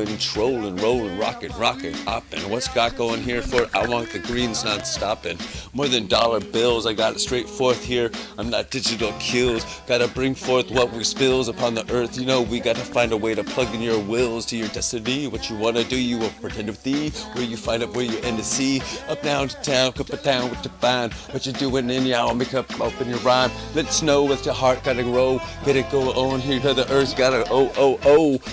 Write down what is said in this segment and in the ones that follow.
going, trolling, rolling, rocking, hopping. What's got going here for? I want the greens not stopping. More than dollar bills, I got it straight forth here. I'm not digital kills. Gotta bring forth what we spills upon the earth. You know, we gotta find a way to plug in your wills to your destiny. What you wanna do, you will pretend with thee. Where you find up where you end to see. Up, down to town, up and down with the find. What you doing in y'all, make up, open your rhyme. Let's know with your heart gotta grow. Get it go on here to the earth, gotta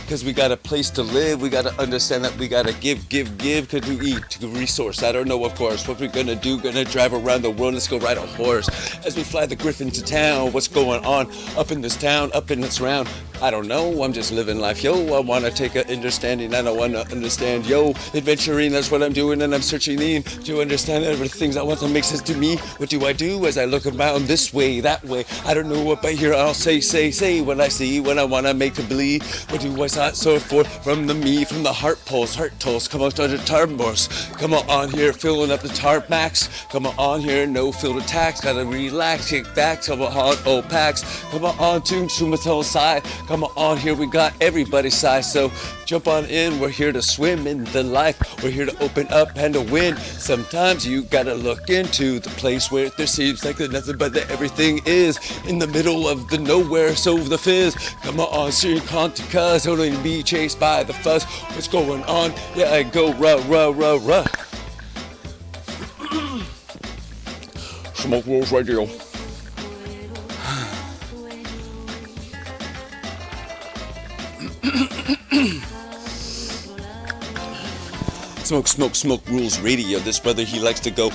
cause we got a place to live. We gotta understand that we gotta give, cause we eat to resource. I don't know, of course, what we're gonna do, gonna drive around the world, let's go ride a horse. As we fly the griffin to town, what's going on up in this town, up in this round? I don't know, I'm just living life, yo. I wanna take an understanding, I don't wanna understand, yo. Adventuring, that's what I'm doing, and I'm searching in to understand everything I want to make sense to me. What do I do as I look around this way, that way? I don't know what, but here I'll say what I see, when I wanna make to believe. What do I so forth from the me, from the heart pulse, heart toast, come on to the tarmors. Come on here, filling up the tarmacs. Come on here, no field attacks, gotta relax, kick back, come on, old packs. Come on to Sumato side. Come on here, we got everybody's side, so jump on in, we're here to swim in the life, we're here to open up and to win. Sometimes you gotta look into the place where there seems like there's nothing but that everything is in the middle of the nowhere, so the fizz. Come on, so you can't cause only be chased by the fuzz. What's going on? Yeah, I go rah. Smoke Rules Radio. Smoke Rules Radio. This brother, he likes to go.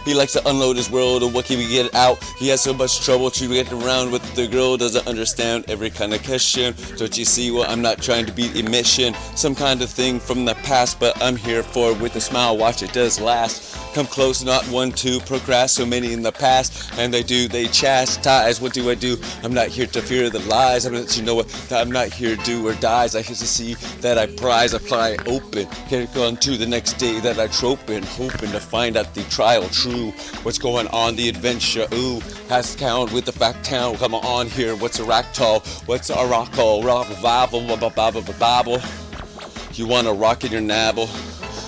He likes to unload his world, and what can we get out? He has so much trouble to get around with the girl, doesn't understand every kind of question. Don't you see? Well, I'm not trying to be emission, some kind of thing from the past, but I'm here for it with a smile, watch it does last. Come close, not one to procrast, so many in the past, and they chastise. What do I do? I'm not here to fear the lies. I'm not, you know what? I'm not here to do or dies. I here to see that I prize, apply open. Get on to the next day that I trope in, hoping to find out the trial true. What's going on, the adventure, ooh, has count with the fact town. Come on here, what's a ractal? What's a rock call? Rock Bible. You wanna rock in your nabble?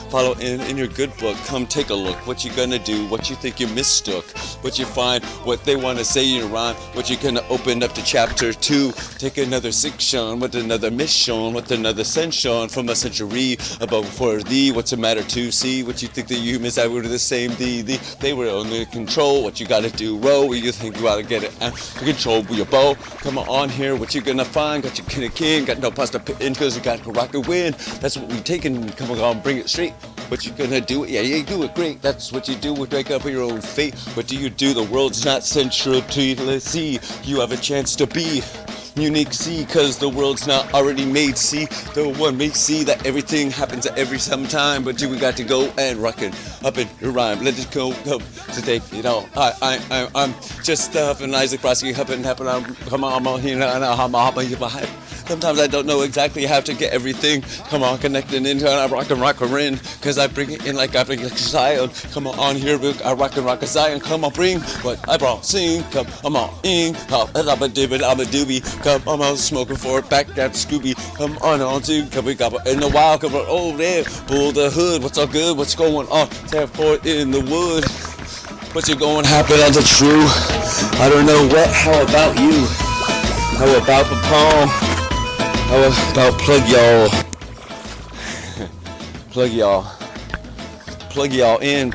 Follow in your good book, come take a look. What you gonna do, what you think you mistook, what you find, what they wanna say in your rhyme, what you gonna open up to chapter 2. Take another section with another mission, with another ascension from a century above for thee. What's the matter to see? What you think the humans that were the same, they were under control. What you gotta do, row, you think you gotta get it control with your bow. Come on here, what you gonna find? Got your king, got no pasta put in, cause you got to rock and win. That's what we taking, come on, bring it straight. What you gonna do? Yeah, you do it great. That's what you do. We wake up for your own fate. What do you do? The world's not central to you. Let's see. You have a chance to be unique. See, cause the world's not already made. See, the one may see that everything happens at every sometime. But we got to go and rock it up in your rhyme. Let it go. Today, you know, I'm just and Isaac Brodsky. Come on, I'm on here now. Sometimes I don't know exactly how to get everything. Come on, connecting into and I rock her in. Cause I bring it in like I bring like Zion. Come on here, I rock a Zion. Come on, bring what I brought. Sing, come on in. I'm a doobie. Come on, smoking for it. Back that Scooby. Come on to. Come we got in the wild. Come on, oh there. Pull the hood. What's all good? What's going on? Tap for it in the wood. What's going to happen as a true? I don't know what. How about you? How about the palm? How about plug y'all in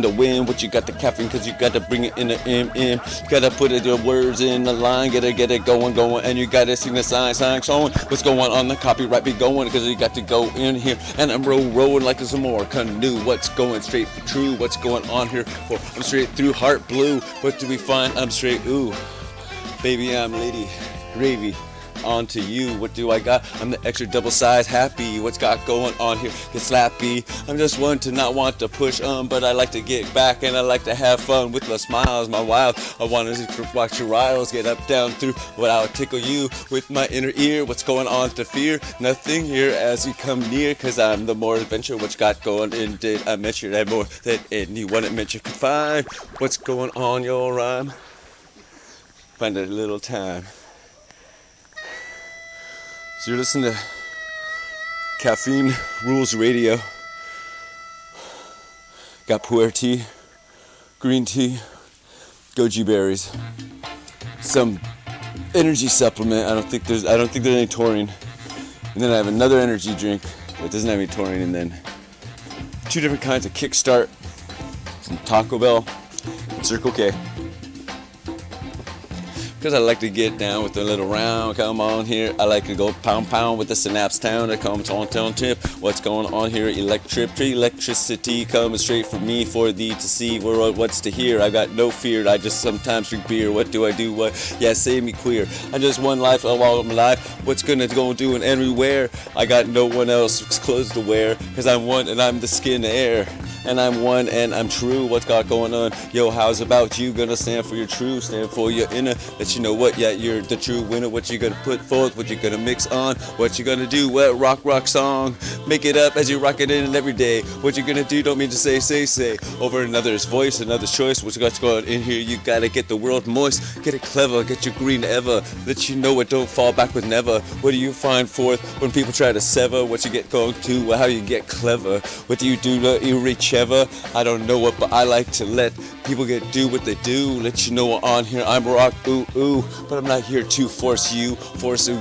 the wind. What you got the caffeine, cause you got to bring it in the M. Gotta put your words in the line, gotta get it going, and you gotta sing the sign showing what's going on, the copyright be going, cause you got to go in here, and I'm rolling like there's some more canoe. What's going straight for true, what's going on here for, I'm straight through heart blue, what do we find, I'm straight, ooh, baby, I'm lady, gravy. On to you, what do I got? I'm the extra double size happy. What's got going on here? Get slappy. I'm just one to not want to push but I like to get back and I like to have fun with my smiles, my wild. I want to watch your riles, get up, down, through. But I'll tickle you with my inner ear. What's going on to fear? Nothing here as you come near, cause I'm the more adventure. What's got going in? Did I mention that more than anyone at mention could find? What's going on your rhyme? Find a little time. So you're listening to Caffeine rules radio. Got pu'er tea, green tea, goji berries, some energy supplement. I don't think there's any taurine. And then I have another energy drink that doesn't have any taurine, and then 2 different kinds of Kickstart, some Taco Bell, and Circle K. Because I like to get down with a little round, come on here. I like to go pound pound with the synapse town. I come on tip. What's going on here? Electricity coming straight from me for thee to see. What's to hear? I got no fear. I just sometimes drink beer. What do I do? What? Yeah, say me queer. I just one life of all of my life. What's gonna go do and everywhere? I got no one else's clothes to wear. Cause I'm one and I'm the skin air. And I'm one and I'm true. What's got going on? Yo, how's about you? Gonna stand for your true, stand for your inner. Let you know what, yeah, you're the true winner. What you gonna put forth, what you gonna mix on, what you gonna do, what rock song. Make it up as you rock it in every day. What you gonna do, don't mean to say. Over another's voice, another's choice. What's got going on in here? You gotta get the world moist. Get it clever, get your green ever. Let you know it, don't fall back with never. What do you find forth when people try to sever? What you get going to, how you get clever. What do you do to you reach ever? I don't know what, but I like to let people do what they do. Let you know on here I'm rock, ooh. But I'm not here to force you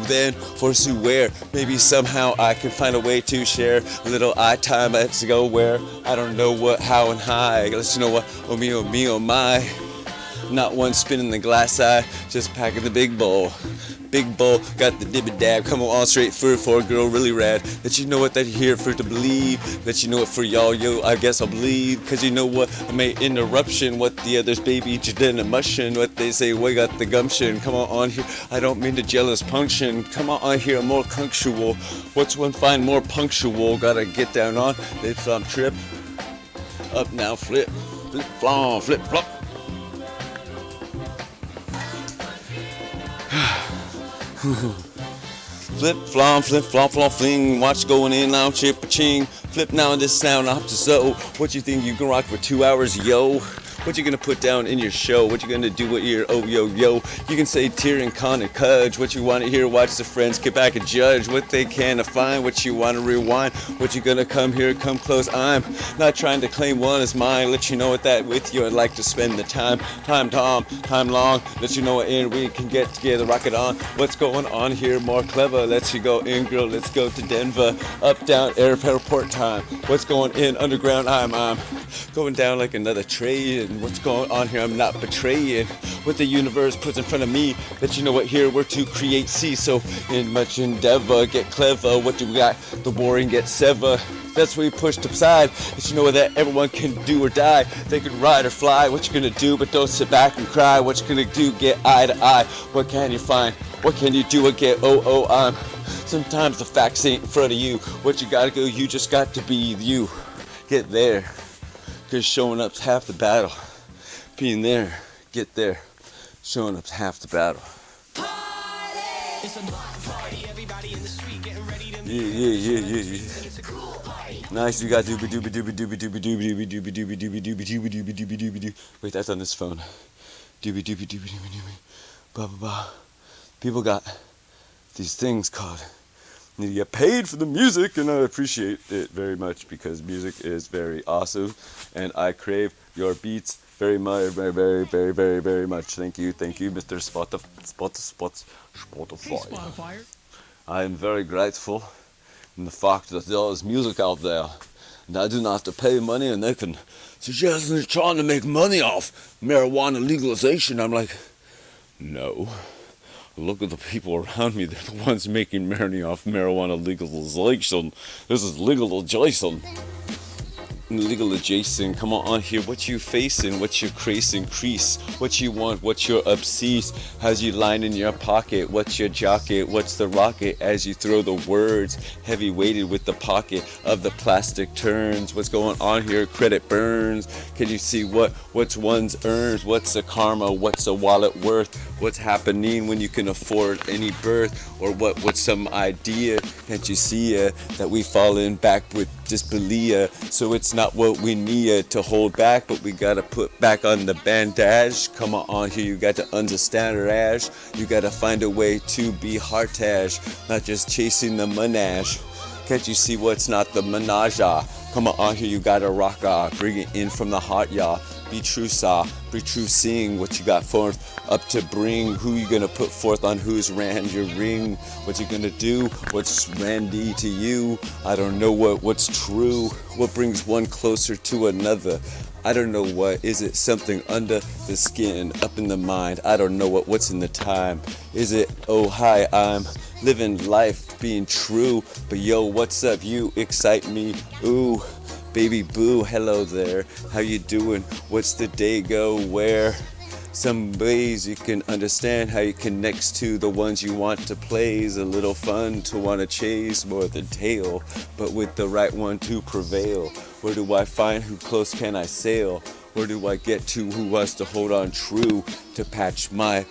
then, force you where. Maybe somehow I can find a way to share a little eye time. I have to go where I don't know what, how, and high. Let you know what, oh me, oh my. Not one spinning the glass eye, just packing the big bowl. Big bowl, got the dibby dab, come on straight for a girl really rad. Let you know what that here for to believe. Let you know it for y'all, yo, I guess I'll believe. Cause you know what, I made interruption. What the others, baby, you did a mushing. What they say, we got the gumption. Come on here, I don't mean to jealous punction. Come on here, I'm more punctual. What's one find more punctual? Gotta get down on, flip flop trip. Up now, flip flop, flip flop. Flip flop, fling. Watch going in now, chip a ching. Flip now in this sound, up to so. What you think you can rock for 2 hours, yo? What you gonna put down in your show? What you gonna do with your yo? You can say tear and con and cudge. What you wanna hear, watch the friends, get back and judge. What they can find, what you wanna rewind. What you gonna come here, come close. I'm not trying to claim one as mine. Let you know what that with you. I'd like to spend the time long. Let you know what in we can get together, rock it on. What's going on here, more clever. Let you go in, girl, let's go to Denver. Up, down, airport time. What's going in, underground, I'm going down like another train. What's going on here? I'm not betraying what the universe puts in front of me. That you know what here we're to create. See, so in much endeavor, get clever. What do we got? The boring get sever. That's what we pushed aside. That you know that everyone can do or die. They can ride or fly. What you gonna do? But don't sit back and cry. What you gonna do? Get eye to eye. What can you find? What can you do? Or get I'm. Sometimes the facts ain't in front of you. What you gotta go? You just got to be you. Get there. Cause showing up's half the battle. Being there, get there. Showing up's half the battle. Yeah. Nice, you got dooby. Wait, that's on this phone. Dooby. Blah blah blah. People got these things called. You get paid for the music, and I appreciate it very much because music is very awesome, and I crave your beats very much, very much. Thank you, Mr. Spotify. Hey, Spotify. I am very grateful in the fact that there is music out there, and I do not have to pay money, and they can suggest they're trying to make money off marijuana legalization. I'm like, no. Look at the people around me. They're the ones making money off marijuana legalization. This is legalization. Legalization. Come on here. What you facing? What you crease? What you want? What you're obsessed? How's you line in your pocket? What's your jocket? What's the rocket? As you throw the words, heavy weighted with the pocket of the plastic turns. What's going on here? Credit burns. Can you see what's one's earns? What's the karma? What's a wallet worth? What's happening when you can afford any birth? Or what's some idea? Can't you see that we fallen back with disbelief? So it's not what we need to hold back, but we gotta put back on the bandage. Come on here, you got to understand rash. You gotta find a way to be heartash, not just chasing the monash. Can't you see what's not the menage? Come on here, you gotta rock bring it in from the heart, y'all. Be true, be true, seeing what you got forth up to bring. Who you gonna put forth on whose rand your ring? What you gonna do? What's randy to you? I don't know what's true. What brings one closer to another? I don't know what. Is it something under the skin, up in the mind? I don't know what's in the time. Is it, oh hi, I'm living life, being true. But yo, what's up? You excite me. Ooh. Baby boo, hello there. How you doing? What's the day go? Where? Some ways you can understand how you connect to the ones you want to plays. A little fun to want to chase more than tail, but with the right one to prevail. Where do I find who close can I sail? Where do I get to who wants to hold on true to patch my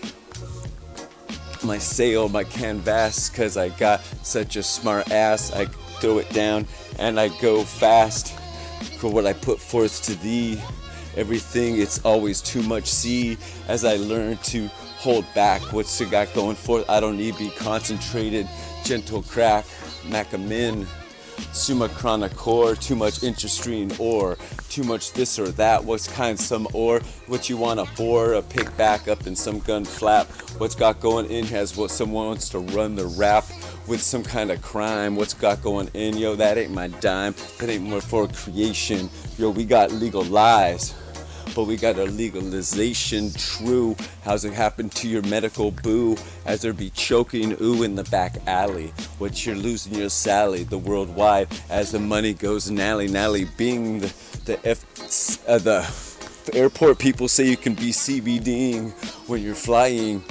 sail, my canvas? Cause I got such a smart ass. I throw it down and I go fast. For what I put forth to thee, everything it's always too much. See, as I learn to hold back what's you got going forth, I don't need to be concentrated. Gentle crack, macamin, summa chronicor, too much interesting or too much this or that. What's kind some or what you want to bore a pick back up in some gun flap. What's got going in has what someone wants to run the rap with some kind of crime. What's got going in, yo, that ain't my dime. That ain't more for creation. Yo, we got legal lies, but we got a legalization. True. How's it happen to your medical boo as there be choking ooh in the back alley? What you're losing your Sally, the worldwide as the money goes nally being the airport people say you can be CBDing when you're flying.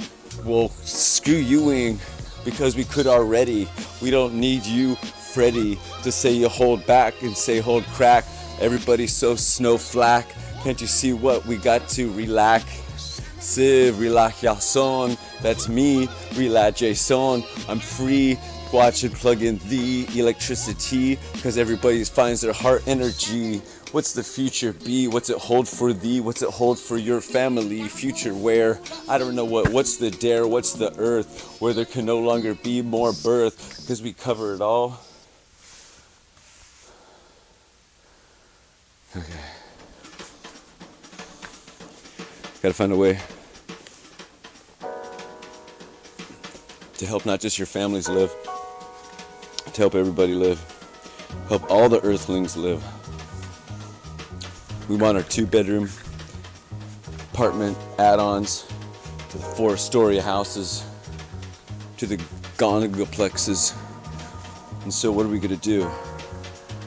Well, screw youing, because we could already. We don't need you, Freddie, to say you hold back and say hold crack. Everybody's so snowflake. Can't you see what we got to relax? Relaxation, that's me, relaxation. I'm free, watch and plug in the electricity, cause everybody finds their heart energy. What's the future be? What's it hold for thee? What's it hold for your family? Future where? I don't know what's the dare? What's the earth? Where there can no longer be more birth, because we cover it all. Okay. Gotta find a way to help not just your families live, to help everybody live, help all the earthlings live. We want our 2-bedroom apartment add-ons to the 4-story houses, to the gonagoplexes. And so what are we gonna do?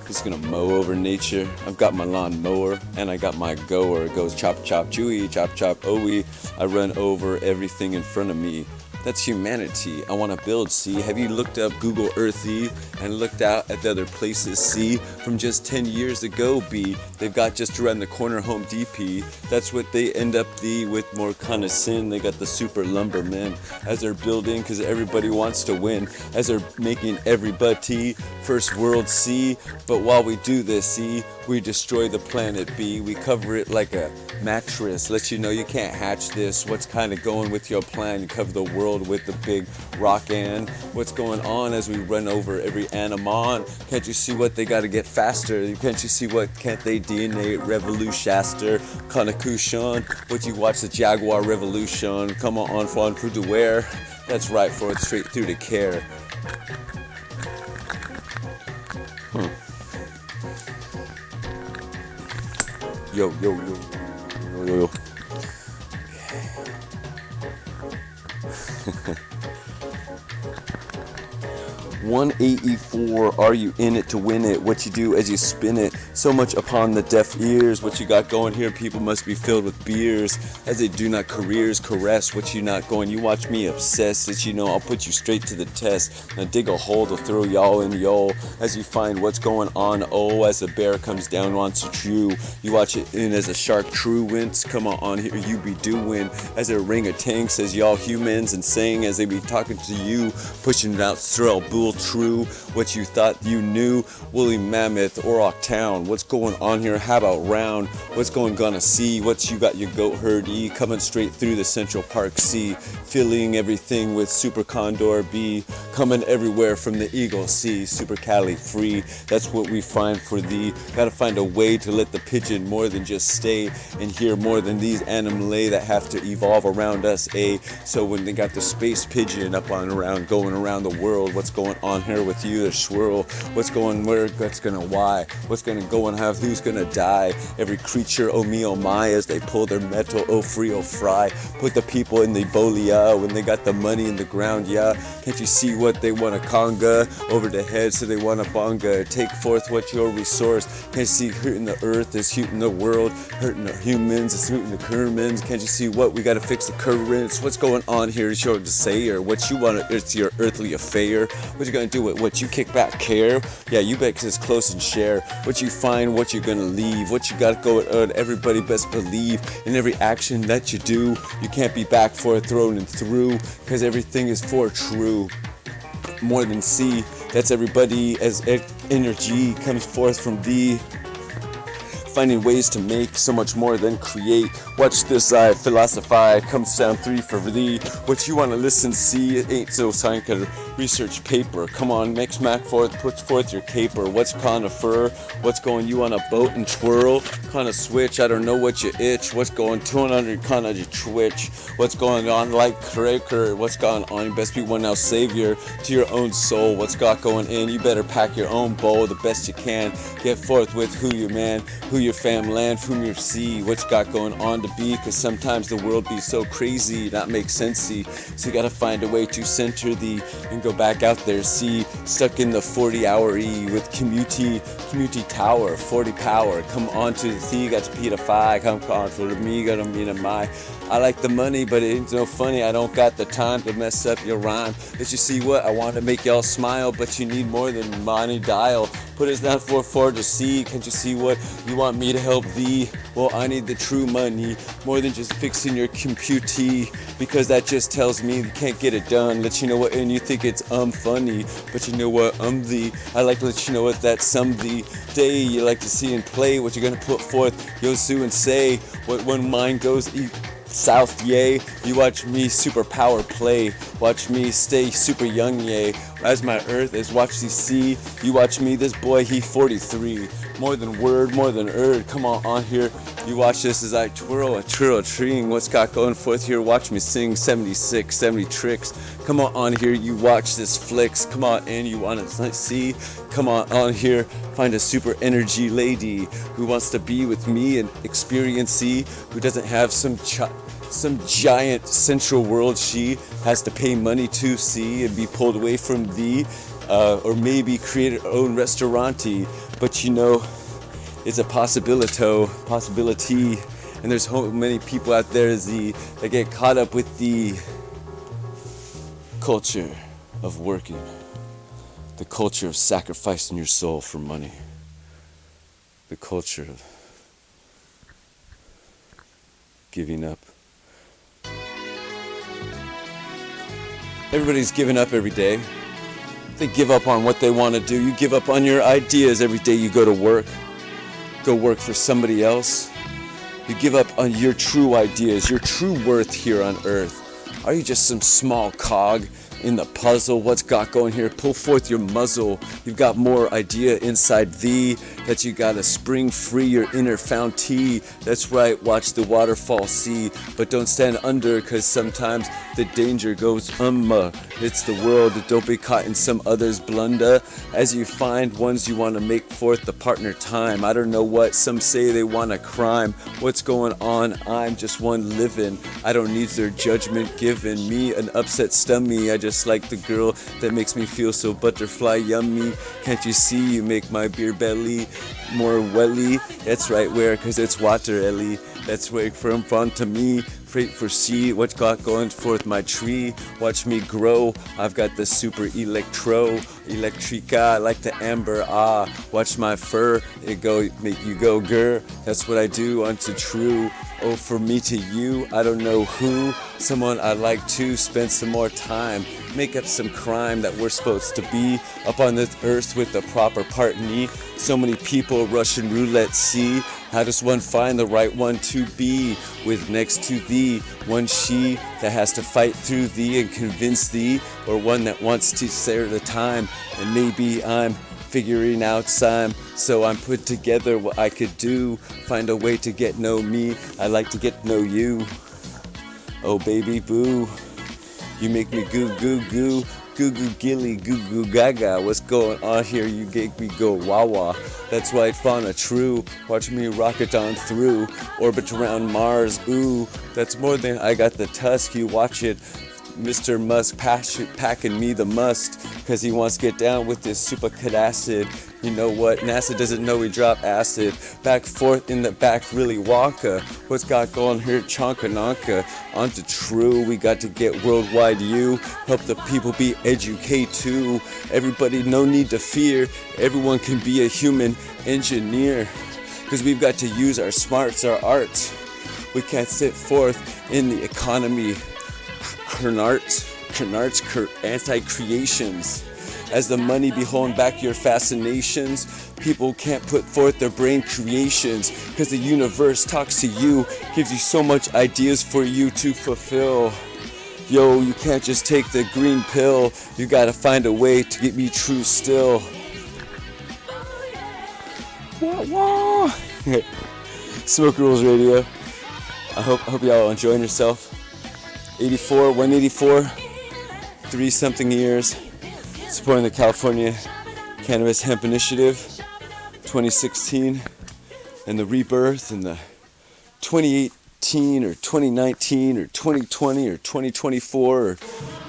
Just gonna mow over nature. I've got my lawn mower and I got my goer. It goes chop chop chewy, chop chop ooey. I run over everything in front of me. That's humanity. I want to build, see? Have you looked up Google Earthy and looked out at the other places, see? From just 10 years ago, B, they've got just around the corner Home DP. That's what they end up with more kind of sin. They got the super lumbermen as they're building, because everybody wants to win, as they're making everybody first world see. But while we do this, see, we destroy the planet, B. We cover it like a mattress, let you know you can't hatch this. What's kind of going with your plan? You cover the world with the big rock and what's going on as we run over every animon. Can't you see what they got to get faster? Can't you see what can't they DNA revolutionaster connocution? What you watch the Jaguar Revolution? Come on for to wear. That's right, for it straight through to care. Yo. 184, are you in it to win it? What you do as you spin it, so much upon the deaf ears. What you got going here, people must be filled with beers, as they do not careers caress. What you not going, you watch me obsess, that you know I'll put you straight to the test. Now dig a hole to throw y'all in y'all, as you find what's going on. Oh, as a bear comes down onto you, you watch it in as a shark truants. Come on here, you be doing, as a orangutan says y'all humans, and saying as they be talking to you, pushing it out, throw bull true. What you thought you knew, woolly mammoth, Orok town. What's going on here? How about round? What's gonna see? What you got your goat herd-y coming straight through the Central Park Sea, filling everything with super condor bee, coming everywhere from the Eagle Sea, super Cali free. That's what we find for thee. Gotta find a way to let the pigeon more than just stay and hear more than these animals that have to evolve around us, So when they got the space pigeon up on around, going around the world, what's going on here with you? The swirl, what's going where, what's gonna why, what's gonna go and have, who's gonna die? Every creature, oh me, oh my, as they pull their metal, oh free, oh fry. Put the people in the bolia when they got the money in the ground, yeah. Can't you see what they want a conga over the head, so they want a bonga? Take forth what your resource. Can't you see hurting the earth is hurting the world, hurting the humans, it's hurting the Kermans. Can't you see what we gotta fix the currents? What's going on here is your to say, or what you want, it's your earthly affair. What you gonna do with what you kick back care? Yeah, you bet, 'cause it's close and share. What you find, what you're gonna leave, what you got going on, everybody best believe in every action that you do. You can't be back for thrown and through, 'cause everything is for true. More than see, that's everybody as energy comes forth from thee. Finding ways to make so much more than create. Watch this, I philosophize, comes down three for thee. What you want to listen, see, it ain't so scientific research paper. Come on, make smack forth, put forth your caper. What's conifer? What's going, you on a boat and twirl? Kinda switch, I don't know what you itch. What's going, 200 kinda you twitch. What's going on like cracker? What's going on? You best be one now savior to your own soul. What's got going in? You better pack your own bowl the best you can. Get forth with who you man, who your fam land, whom you see, what you got going on to be, cause sometimes the world be so crazy, not make sensey. So you gotta find a way to center thee and go back out there, see, stuck in the 40-hour E with community tower, 40 power, come on to the thee, got to pedify, come on for me, got to mean my. I like the money, but it ain't no funny, I don't got the time to mess up your rhyme. Let you see what, I want to make y'all smile, but you need more than money dial. Put us down for to see, can't you see what, you want me to help thee? Well, I need the true money, more than just fixing your computee, because that just tells me you can't get it done. Let you know what, and you think it's funny, but you know what, thee. I like to let you know what that some thee day you like to see and play, what you're gonna put forth, yo sue and say, what when mine goes south, yay. You watch me super power play, watch me stay super young, yay. As my earth is watch thee see, you watch me, this boy he 43, more than word, more than come on here, you watch this as I twirl a treeing, what's got going forth here, watch me sing 76, 70 tricks, come on here, you watch this flicks, come on in, you wanna see, come on here, find a super energy lady who wants to be with me and experience see, who doesn't have some giant central world she has to pay money to see and be pulled away from thee, or maybe create her own restaurant-y, but you know, it's a possibility, and there's so many people out there that get caught up with the culture of working, the culture of sacrificing your soul for money, the culture of giving up. Everybody's giving up every day. They give up on what they want to do. You give up on your ideas every day you go to work. Go work for somebody else. You give up on your true ideas, your true worth here on earth. Are you just some small cog in the puzzle? What's got going here? Pull forth your muzzle. You've got more idea inside thee that you gotta spring free your inner fountee. That's right, watch the waterfall see, but don't stand under, cause sometimes the danger goes it's the world, don't be caught in some other's blunder. As you find ones you wanna make forth the partner time. I don't know what, some say they want a crime. What's going on? I'm just one living. I don't need their judgment given. Me an upset stummy, I just like the girl that makes me feel so butterfly yummy. Can't you see you make my beer belly more welly? That's right, where? Cause it's water, Ellie. That's where from front to me. Freight for sea, what got going forth my tree? Watch me grow. I've got the super electrica. I like the amber. Watch my fur. It go make you go grr. That's what I do unto true. Oh, for me to you, I don't know who. Someone I'd like to spend some more time. Make up some crime that we're supposed to be. Up on this earth with the proper partner. So many people Russian roulette see. How does one find the right one to be? With next to thee, one she that has to fight through thee and convince thee. Or one that wants to share the time. And maybe I'm figuring out some, so I'm put together what I could do, find a way to get know me, I like to get to know you. Oh baby boo, you make me goo goo goo, goo goo gilly, goo goo gaga, what's going on here, you make me go wah wah, that's right fauna true, watch me rocket on through, orbit around Mars, ooh, that's more than I got the tusk, you watch it, Mr. Musk packing me the must, cause he wants to get down with this supercut acid. You know what? NASA doesn't know we drop acid. Back forth in the back, really Wonka. What's got going here? Chonkanonka. On to true, we got to get worldwide you. Help the people be educated too. Everybody, no need to fear. Everyone can be a human engineer. Cause we've got to use our smarts, our arts. We can't sit forth in the economy. Anti-creations. As the money be holding back your fascinations, people can't put forth their brain creations, cause the universe talks to you, gives you so much ideas for you to fulfill. Yo, you can't just take the green pill, you gotta find a way to get me true still. Wah wah. Smoke Rules Radio. I hope y'all enjoying yourself. 184, 3-something years, supporting the California Cannabis Hemp Initiative, 2016, and the rebirth, and the 2018 or 2019 or 2020 or 2024 or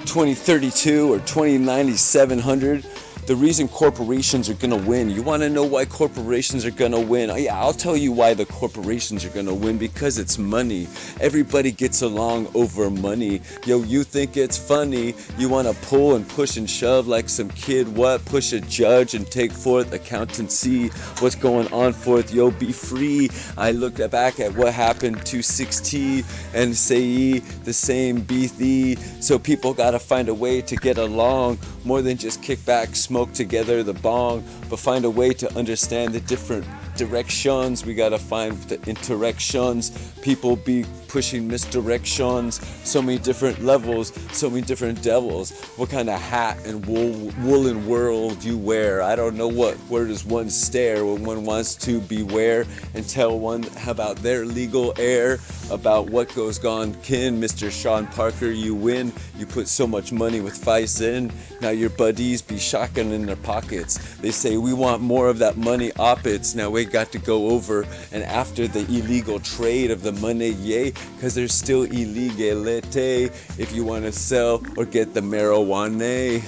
2032 or 209700. The reason corporations are gonna win. You wanna know why corporations are gonna win? Yeah, I'll tell you why the corporations are gonna win, because it's money. Everybody gets along over money. Yo, you think it's funny. You wanna pull and push and shove like some kid, what? Push a judge and take forth accountancy. What's going on forth? Yo, be free. I looked back at what happened to 6T and say the same be thee. So people gotta find a way to get along, more than just kick back, smoke together the bong, but find a way to understand the different directions. We gotta find the interactions. People be pushing misdirections. So many different levels, so many different devils. What kind of hat and woolen world you wear? I don't know where does one stare when one wants to beware and tell one about their legal air, about what goes on kin. Mr. Sean Parker, you win. You put so much money with Vice in. Now your buddies be shotgun in their pockets. They say we want more of that money opits. Now we got to go over and after the illegal trade of the money, yay, cause there's still illegality if you want to sell or get the marijuana.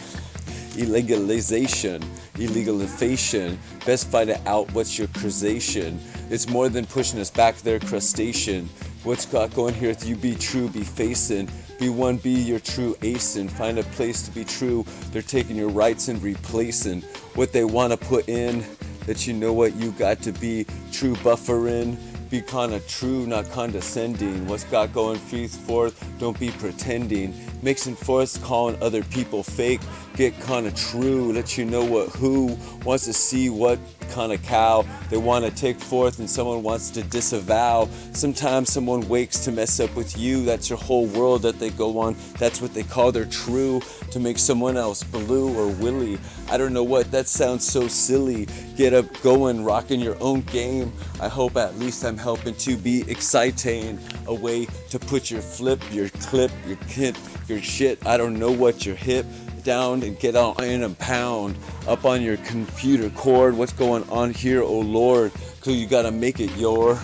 Illegalization, best find it out what's your causation. It's more than pushing us back there, crustacean. What's got going here with you? Be true, be facing. Be one, be your true acing. Find a place to be true. They're taking your rights and replacing what they want to put in. That you know what you got to be true buffering. Be kinda true, not condescending. What's got going forth, don't be pretending. Mixing forth, calling other people fake. Get kinda true, let you know who wants to see what kind of cow they want to take forth and someone wants to disavow. Sometimes someone wakes to mess up with you. That's your whole world that they go on. That's what they call their true, to make someone else blue or willy. I don't know what, that sounds so silly. Get up going, rocking your own game. I hope at least I'm helping to be exciting. A way to put your flip, your clip, your kit, your shit. I don't know what, your hip down and get on in and pound up on your computer cord. What's going on here, oh Lord? Cause you gotta make it your,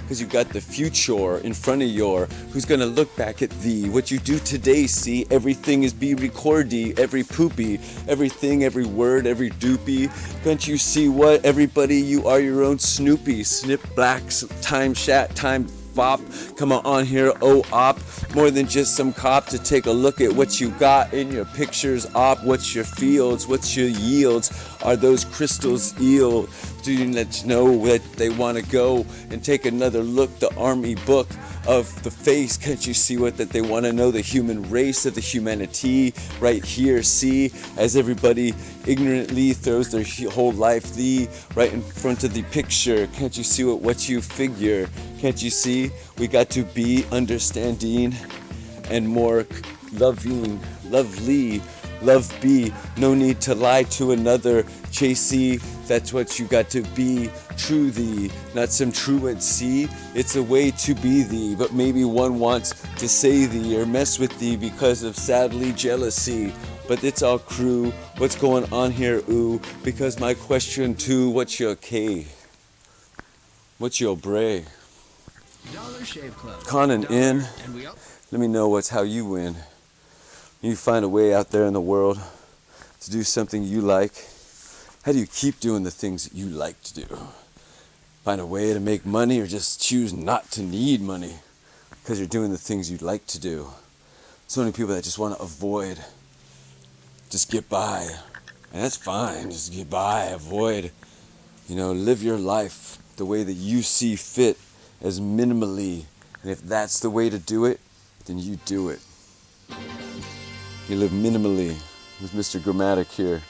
cause you got the future in front of your, who's gonna look back at thee. What you do today, see, everything is be recordy, every poopy, everything, every word, every doopy. Can't you see what? Everybody, you are your own Snoopy. Snip blacks, time shat, time bop. Come on here, oh op. More than just some cop to take a look at what you got in your pictures op. What's your fields, what's your yields? Are those crystals eel? Do you let you know that they want to go and take another look? The army book of the face. Can't you see what that they want to know? The human race of the humanity right here. See, as everybody ignorantly throws their whole life right in front of the picture. Can't you see what you figure? Can't you see? We got to be understanding and more loving, lovely, love be. No need to lie to another. Chasey, that's what you got to be. True thee, not some truancy. It's a way to be thee, but maybe one wants to say thee or mess with thee because of sadly jealousy. But it's all crew. What's going on here, ooh? Because my question too, what's your K? What's your bray? Dollar Shave Club. Conning in. And we up. Let me know how you win. You find a way out there in the world to do something you like. How do you keep doing the things that you like to do? Find a way to make money or just choose not to need money because you're doing the things you like to do. So many people that just want to avoid, just get by. And that's fine, just get by, avoid. Live your life the way that you see fit as minimally. And if that's the way to do it, then you do it. You live minimally with Mr. Grammatic here.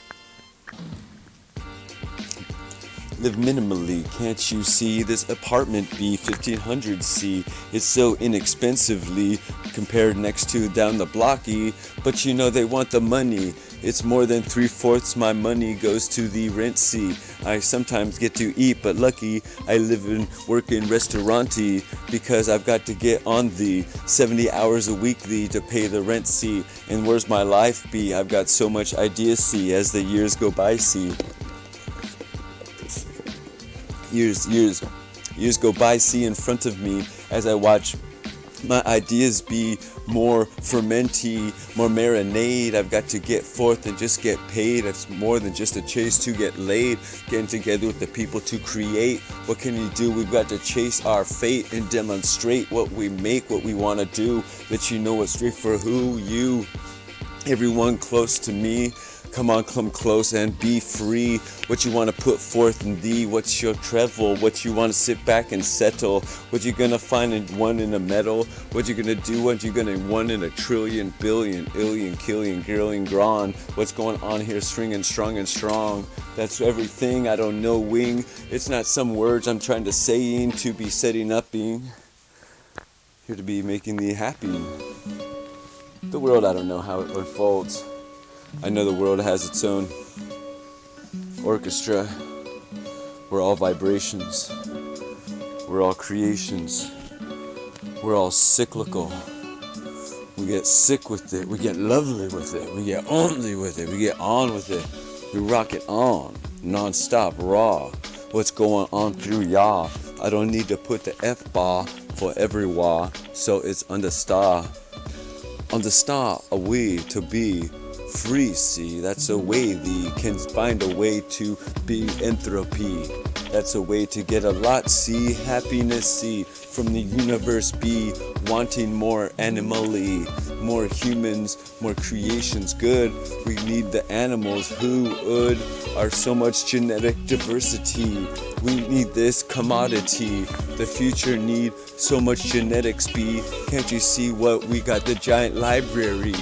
Live minimally, can't you see? This apartment be 1500C. It's so inexpensively compared next to down the blocky, but they want the money. It's more than 3/4 my money goes to the rent see. I sometimes get to eat, but lucky I live and work in restauranty because I've got to get on the 70 hours a week to pay the rent see. And where's my life be? I've got so much ideas see as the years go by see. Years go by, see in front of me as I watch my ideas be more fermenty, more marinade. I've got to get forth and just get paid. It's more than just a chase to get laid. Getting together with the people to create. What can you do? We've got to chase our fate and demonstrate what we make, what we want to do. Let you know what's straight for who, you, everyone close to me. Come on, come close and be free. What you want to put forth in thee, what's your treble? What you want to sit back and settle? What you gonna find in one in a medal? What you gonna do? What you gonna one in a trillion, billion, illion, killion, girlion, gron? What's going on here? Stringing, strong and strong. That's everything. I don't know wing. It's not some words I'm trying to saying to be setting up being. Here to be making thee happy. The world, I don't know how it unfolds. I know the world has its own orchestra. We're all vibrations. We're all creations. We're all cyclical. We get sick with it. We get lovely with it. We get only with it. We get on with it. We rock it on, non-stop, raw. What's going on through y'all? I don't need to put the F-bar for every wah, so it's understand. Understand a way to be free, see, that's a way thee can find a way to be entropy. That's a way to get a lot, see, happiness, see, from the universe be wanting more animally, more humans, more creations, good. We need the animals who are so much genetic diversity. We need this commodity. The future need so much genetics be. Can't you see what we got? The giant library.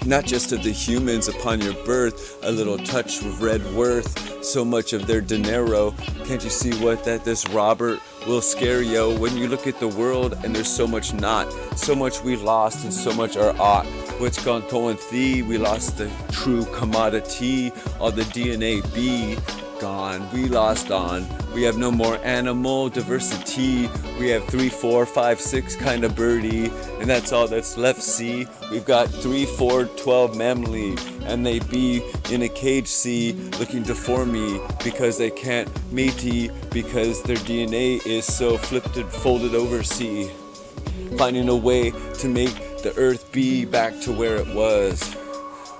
Not just of the humans upon your birth, a little touch of red worth, so much of their dinero. Can't you see what that this Robert will scare you when you look at the world and there's so much not, so much we lost and so much are ought. What's gone to thee? We lost the true commodity, all the DNA be gone, we lost on. We have no more animal diversity. We have 3, 4, 5, 6 kind of birdie, and that's all that's left. See, we've got 3, 4, 12 mammally, and they be in a cage. See, looking to form me because they can't matey because their DNA is so flipped and folded over. See, finding a way to make the earth be back to where it was.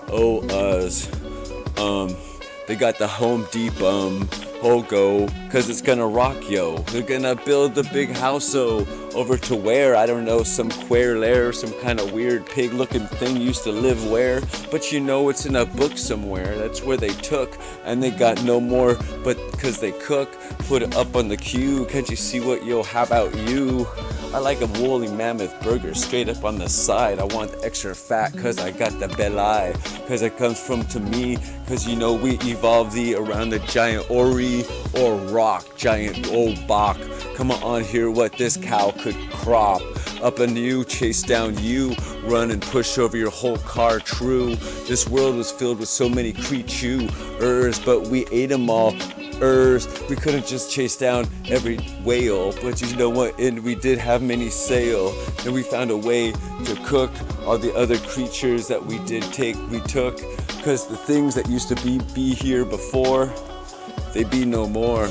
Oh, us. They got the Home Depot Oh, go, cause it's gonna rock, yo. They're gonna build the big house-o over to where, I don't know, some queer lair, some kind of weird pig-looking thing used to live where. But you know it's in a book somewhere, that's where they took, and they got no more, but cause they cook, put it up on the queue. Can't you see what, yo, how about you? I like a woolly mammoth burger straight up on the side. I want the extra fat cause I got the belly, cause it comes from to me, cause you know we evolved the around the giant Ori or rock, giant old Bach. Come on here, what this cow could crop up on you, chase down you, run and push over your whole car. True, this world was filled with so many creatures, but we ate them all. We couldn't just chase down every whale, but you know what, and we did have many sail, and we found a way to cook all the other creatures that we took, cause the things that used to be here before, they be no more.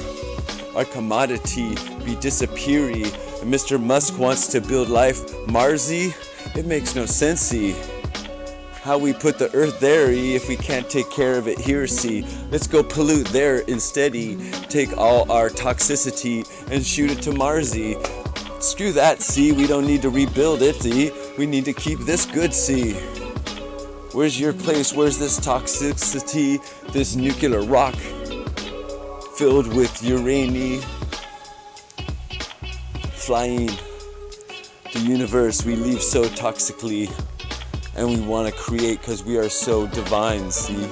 Our commodity be disappearing, and Mr. Musk wants to build life Marsy. It makes no sense-y. How we put the earth there if we can't take care of it here, see. Let's go pollute there instead, take all our toxicity and shoot it to Marsy. Screw that, see, we don't need to rebuild it, see. We need to keep this good, see. Where's your place? Where's this toxicity? This nuclear rock filled with uranium flying the universe. We leave so toxically, and we want to create because we are so divine, see.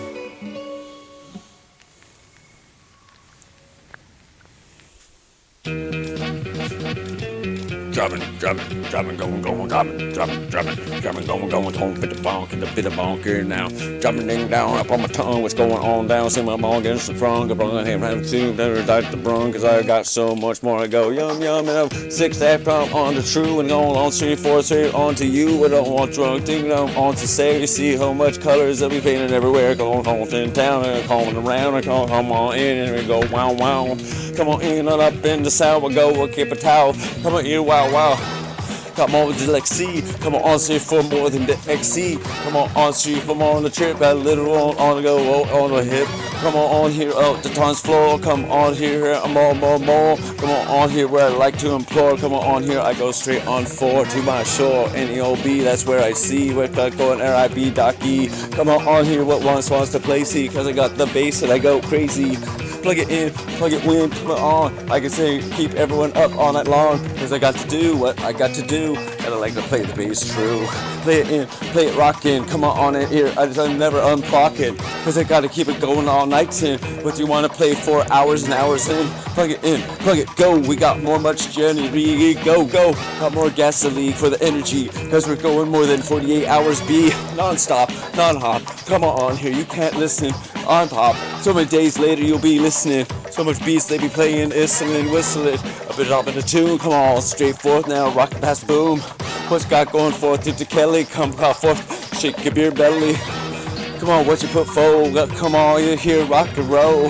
Dropping, going, home, bit of bonk, and a bit of bonker now. Dropping down up on my tongue, what's going on down? See my bone getting so strong, I'm having to never died the brung, cause I got so much more to go. Yum, and I'm 6 after I'm on the true, and going on 3, 4, 3, on to you. I don't want drunk, think I'm on to say, you see how much colors that we painted everywhere, going home in town, and coming around, and come on in, and we go wow. Come on in and up in the sound, we'll keep a towel. Come on in, wow. Come on with the Lexi, come on street for more than the XC. Come on street for more on the trip, got a little on the go, on the hip. Come on here up the dance floor, come on here, more. Come on here where I like to implore, come on here, I go straight on 4 to my shore. NEOB, that's where I see, where I go and RIB Docky. Come on here, what wants to play, see, cause I got the bass and I go crazy. Plug it in, plug it in, come on. I can say keep everyone up all night long, cause I got to do what I got to do, and I like to play the bass true. Play it in, play it rockin', come on in here, I never unplug it, cause I gotta keep it going all night in. But you wanna play 4 hours and hours in, plug it in, plug it, go. We got more much journey, go. Got more gasoline for the energy, cause we're going more than 48 hours be non-stop, non-hop. Come on here, you can't listen on top. So many days later you'll be listening. So much beats they be playing, whistling, up in the tune. Come on, straight forth now, rockin' past boom. What's got going forth into Kelly? Come forth, shake your beer belly. Come on, what you put forward? Come on, you here, rock and roll.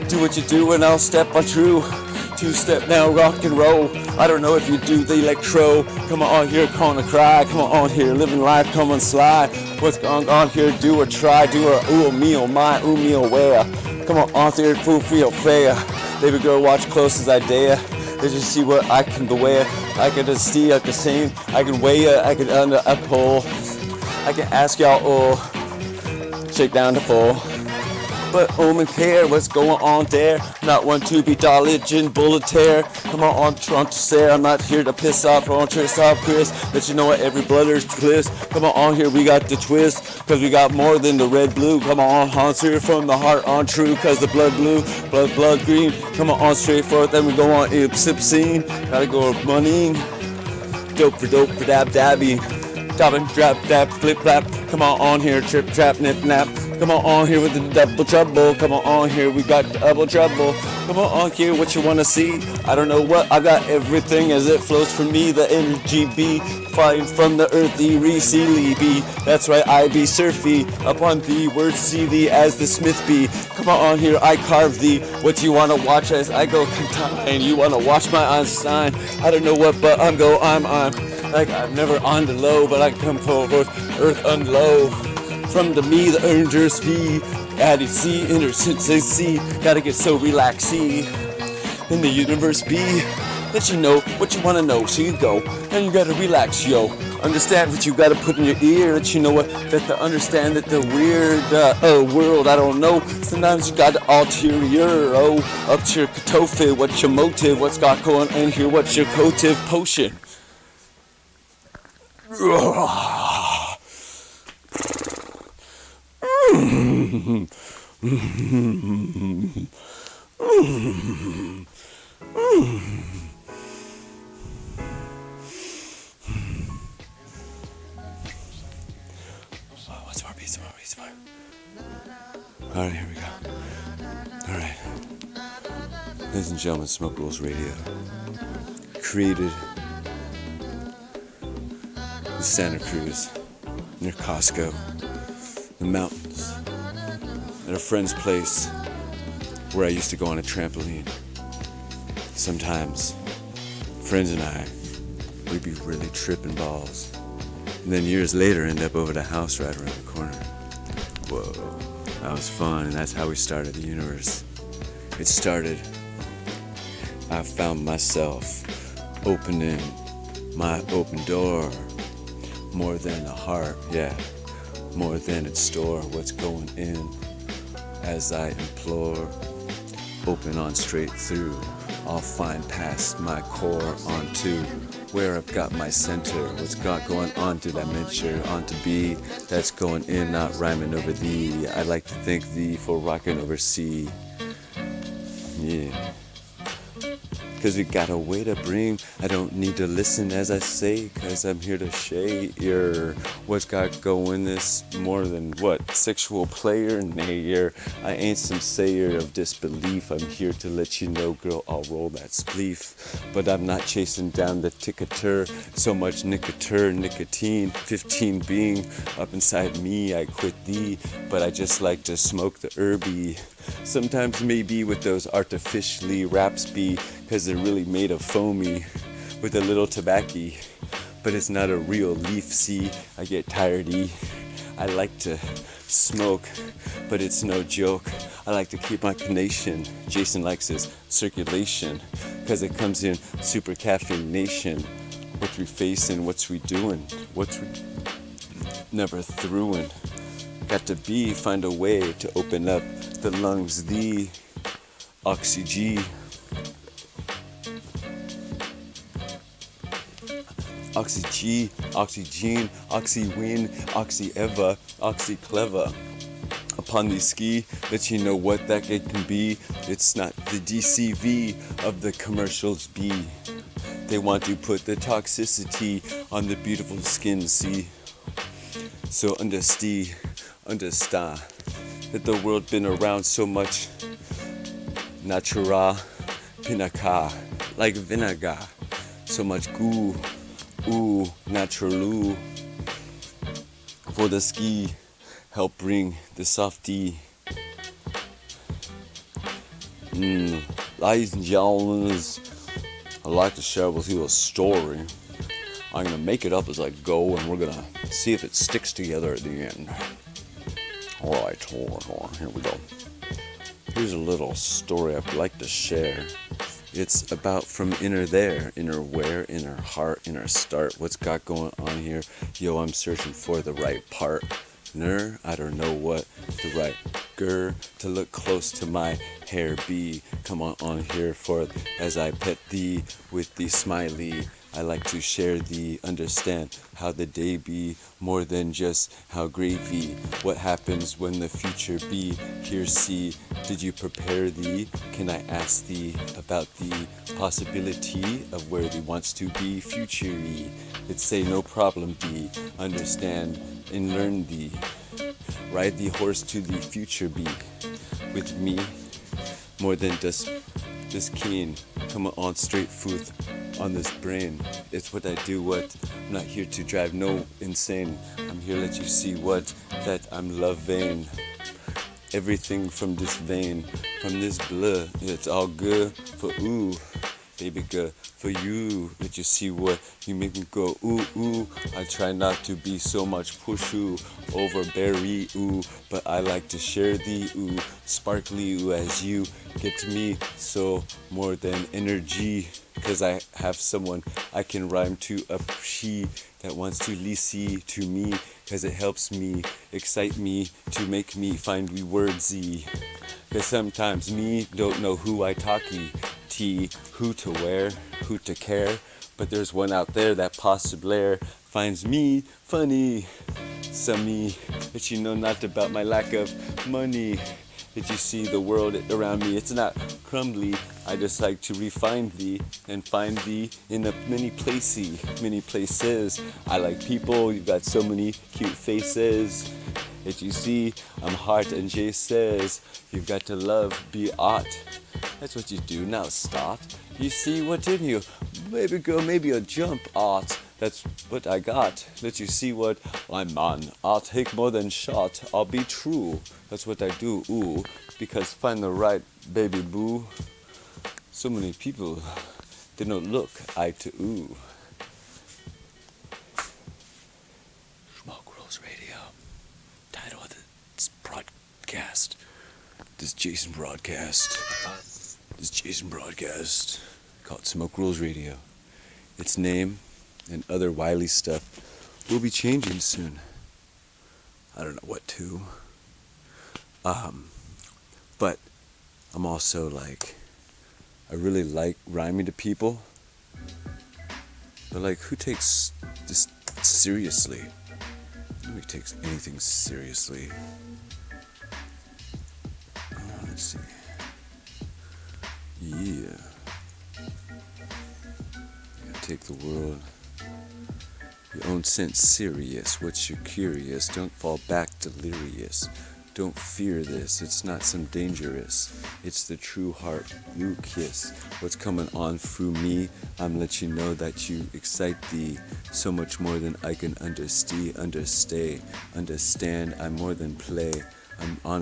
Do what you do and I'll step on true. 2-step now, rock and roll. I don't know if you do the electro. Come on here, calling a cry. Come on here, living life, come on slide. What's going on here? Do or try, do or ooh me oh my, ooh me oh where. Come on here, feel fair. Baby girl, watch close as I dare. Did you see what I can wear? I can just see, I can sing, I can weigh I can under a pole. I can ask y'all all, shake down the floor. But and care what's going on there. Not one to be dodged in bullet tear. Come on, trying to say I'm not here to piss off or trace off Chris. But you know what, every blooder's twist. Come on here, we got the twist, cause we got more than the red blue. Come on, here from the heart on true, cause the blood blue, blood green. Come on, straight forth, then we go on sip scene. Gotta go money. Dope for dabby. Dobbin, drop, dab, flip, flap. Come on here, trip, trap, nip, nap. Come on here with the double trouble. Come on here, we got double trouble. Come on here, what you wanna see? I don't know what, I got everything as it flows from me. The energy be flying from the earth, the receily be. That's right, I be surfy upon thee. Words see thee as the smith be. Come on here, I carve thee. What you wanna watch as I go contain? You wanna watch my Einstein? I don't know what, but I'm like I'm never on the low, but I come forward, earth unlow. From the me, the earners be, Addie C, Intersensei C, gotta get so relaxy. In the universe B, let you know what you wanna know, so you go, and you gotta relax, yo. Understand what you gotta put in your ear, let you know what, that to understand that the weird world, I don't know, sometimes you gotta ulterior, up to your katofe, what's your motive, what's got going in here, what's your cotive potion? What's more beats, more beats, more. Alright, here we go. Alright. Ladies and gentlemen, Smoke Rules Radio. Created in Santa Cruz, near Costco, the mountains, at a friend's place where I used to go on a trampoline. Sometimes, friends and I, we'd be really tripping balls. And then years later, end up over the house right around the corner. Whoa, that was fun, and that's how we started the universe. It started, I found myself opening my open door. More than a heart, yeah, more than its store. What's going in as I implore, open on straight through. I'll find past my core onto where I've got my center. What's got going on to that venture, on to be, that's going in, not rhyming over thee. I like to thank thee for rocking over sea. Yeah. Cause we got a way to bring, I don't need to listen as I say, cause I'm here to share what's got going this more than what, sexual player, nayer. I ain't some sayer of disbelief, I'm here to let you know, girl, I'll roll that spleef. But I'm not chasing down the ticketer, so much nicotine, 15 being up inside me, I quit thee, but I just like to smoke the herby. Sometimes maybe with those artificially wraps be, cause they're really made of foamy, with a little tobacco, but it's not a real leaf, see, I get tired-y. I like to smoke, but it's no joke. I like to keep my conation. Jason likes his circulation, cause it comes in super caffeination. What we facing, what's we doing, what's we never throughing. Got to be, find a way to open up the lungs, the oxygen. Oxygen, oxy-win, oxy-ever, oxy-clever. Upon the ski, let you know what that it can be. It's not the DCV of the commercials be. They want to put the toxicity on the beautiful skin, see. So understand that the world been around so much. Natura, pinaka, like vinegar. So much goo. Ooh, naturaloo. For the ski, help bring the softy. Ladies and gentlemen, I'd like to share with you a story. I'm gonna make it up as I go, and we're gonna see if it sticks together at the end. Alright, hold on, here we go. Here's a little story I'd like to share. It's about from inner there, inner where, inner heart, inner start. What's got going on here? Yo, I'm searching for the right partner. I don't know what the right girl to look close to my hair be. Come on here for as I pet thee with the smiley. I like to share thee, understand how the day be, more than just how gravy. What happens when the future be? Here see, did you prepare thee? Can I ask thee about the possibility of where thee wants to be? Future-y, it's say no problem be, understand and learn thee. Ride the horse to the future be, with me, more than just this keen, come on straight foot on this brain. It's what I do, what I'm not here to drive no insane. I'm here to let you see what that I'm loving. Everything from this vein, from this blood, it's all good for ooh, baby girl. for you. Let you see what you make me go ooh ooh. I try not to be so much pushu overberry ooh, but I like to share the ooh sparkly ooh as you get to me so more than energy. Cause I have someone I can rhyme to a she that wants to listen to me. Cause it helps me, excite me, to make me find we wordsy. Cause sometimes me don't know who I talkie, who to wear, who to care. But there's one out there that possibly finds me funny. Some me that you know not about my lack of money. That you see the world around me, it's not crumbly. I just like to refine thee and find thee in the many places. I like people, you've got so many cute faces. That you see, I'm heart and Jay says, you've got to love, be art. That's what you do, now start. You see what in you, baby girl, maybe a jump art. That's what I got. Let you see what I'm on. I'll take more than shot. I'll be true. That's what I do. Ooh, because find the right baby boo. So many people, they don't look eye to ooh. Smoke Rules Radio. Title of this broadcast. This Jason broadcast. Called Smoke Rules Radio. Its name and other wily stuff will be changing soon. I don't know what to. But I'm also like, I really like rhyming to people. But like, who takes this seriously? Nobody takes anything seriously. Let's see. Yeah. Take the world your own sense serious. What's you're curious? Don't fall back delirious. Don't fear this. It's not some dangerous. It's the true heart you kiss. What's coming on through me? I'm let you know that you excite thee so much more than I can understand. I'm more than play. I'm more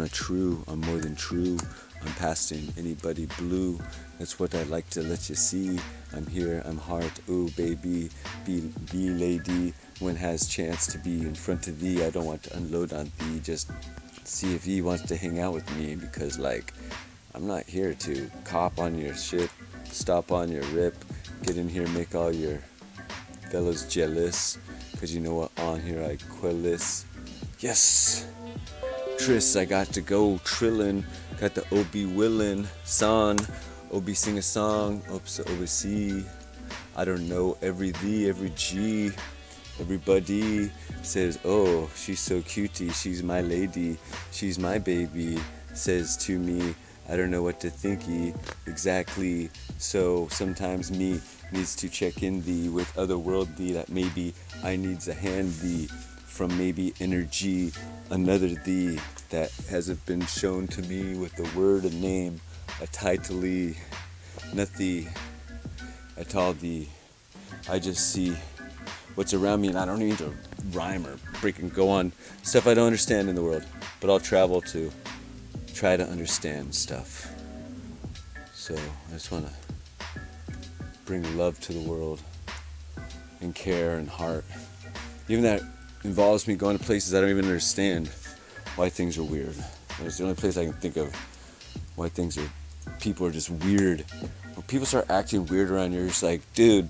than true. I'm passing anybody blue. That's what I like to let you see. I'm here, I'm heart, ooh baby, be lady. When has chance to be in front of thee, I don't want to unload on thee. Just see if he wants to hang out with me, because like, I'm not here to cop on your shit, stop on your rip, get in here, make all your fellas jealous, cause you know what, on here I quellis. Yes! Tris, I got to go trillin', got the OB willin', son, OB sing a song, oops, OBC, I don't know, every D, every G, everybody says, oh, she's so cutie, she's my lady, she's my baby, says to me, I don't know what to thinky exactly, so sometimes me needs to check in thee with otherworldly that maybe I needs a hand thee from maybe energy, another thee that hasn't been shown to me with the word, a name, a title, nothing at all thee. I just see what's around me and I don't need to rhyme or freaking go on stuff I don't understand in the world, but I'll travel to try to understand stuff. So I just want to bring love to the world and care and heart. Even that involves me going to places I don't even understand why things are weird. It's the only place I can think of why people are just weird. When people start acting weird around you, you're just like, dude,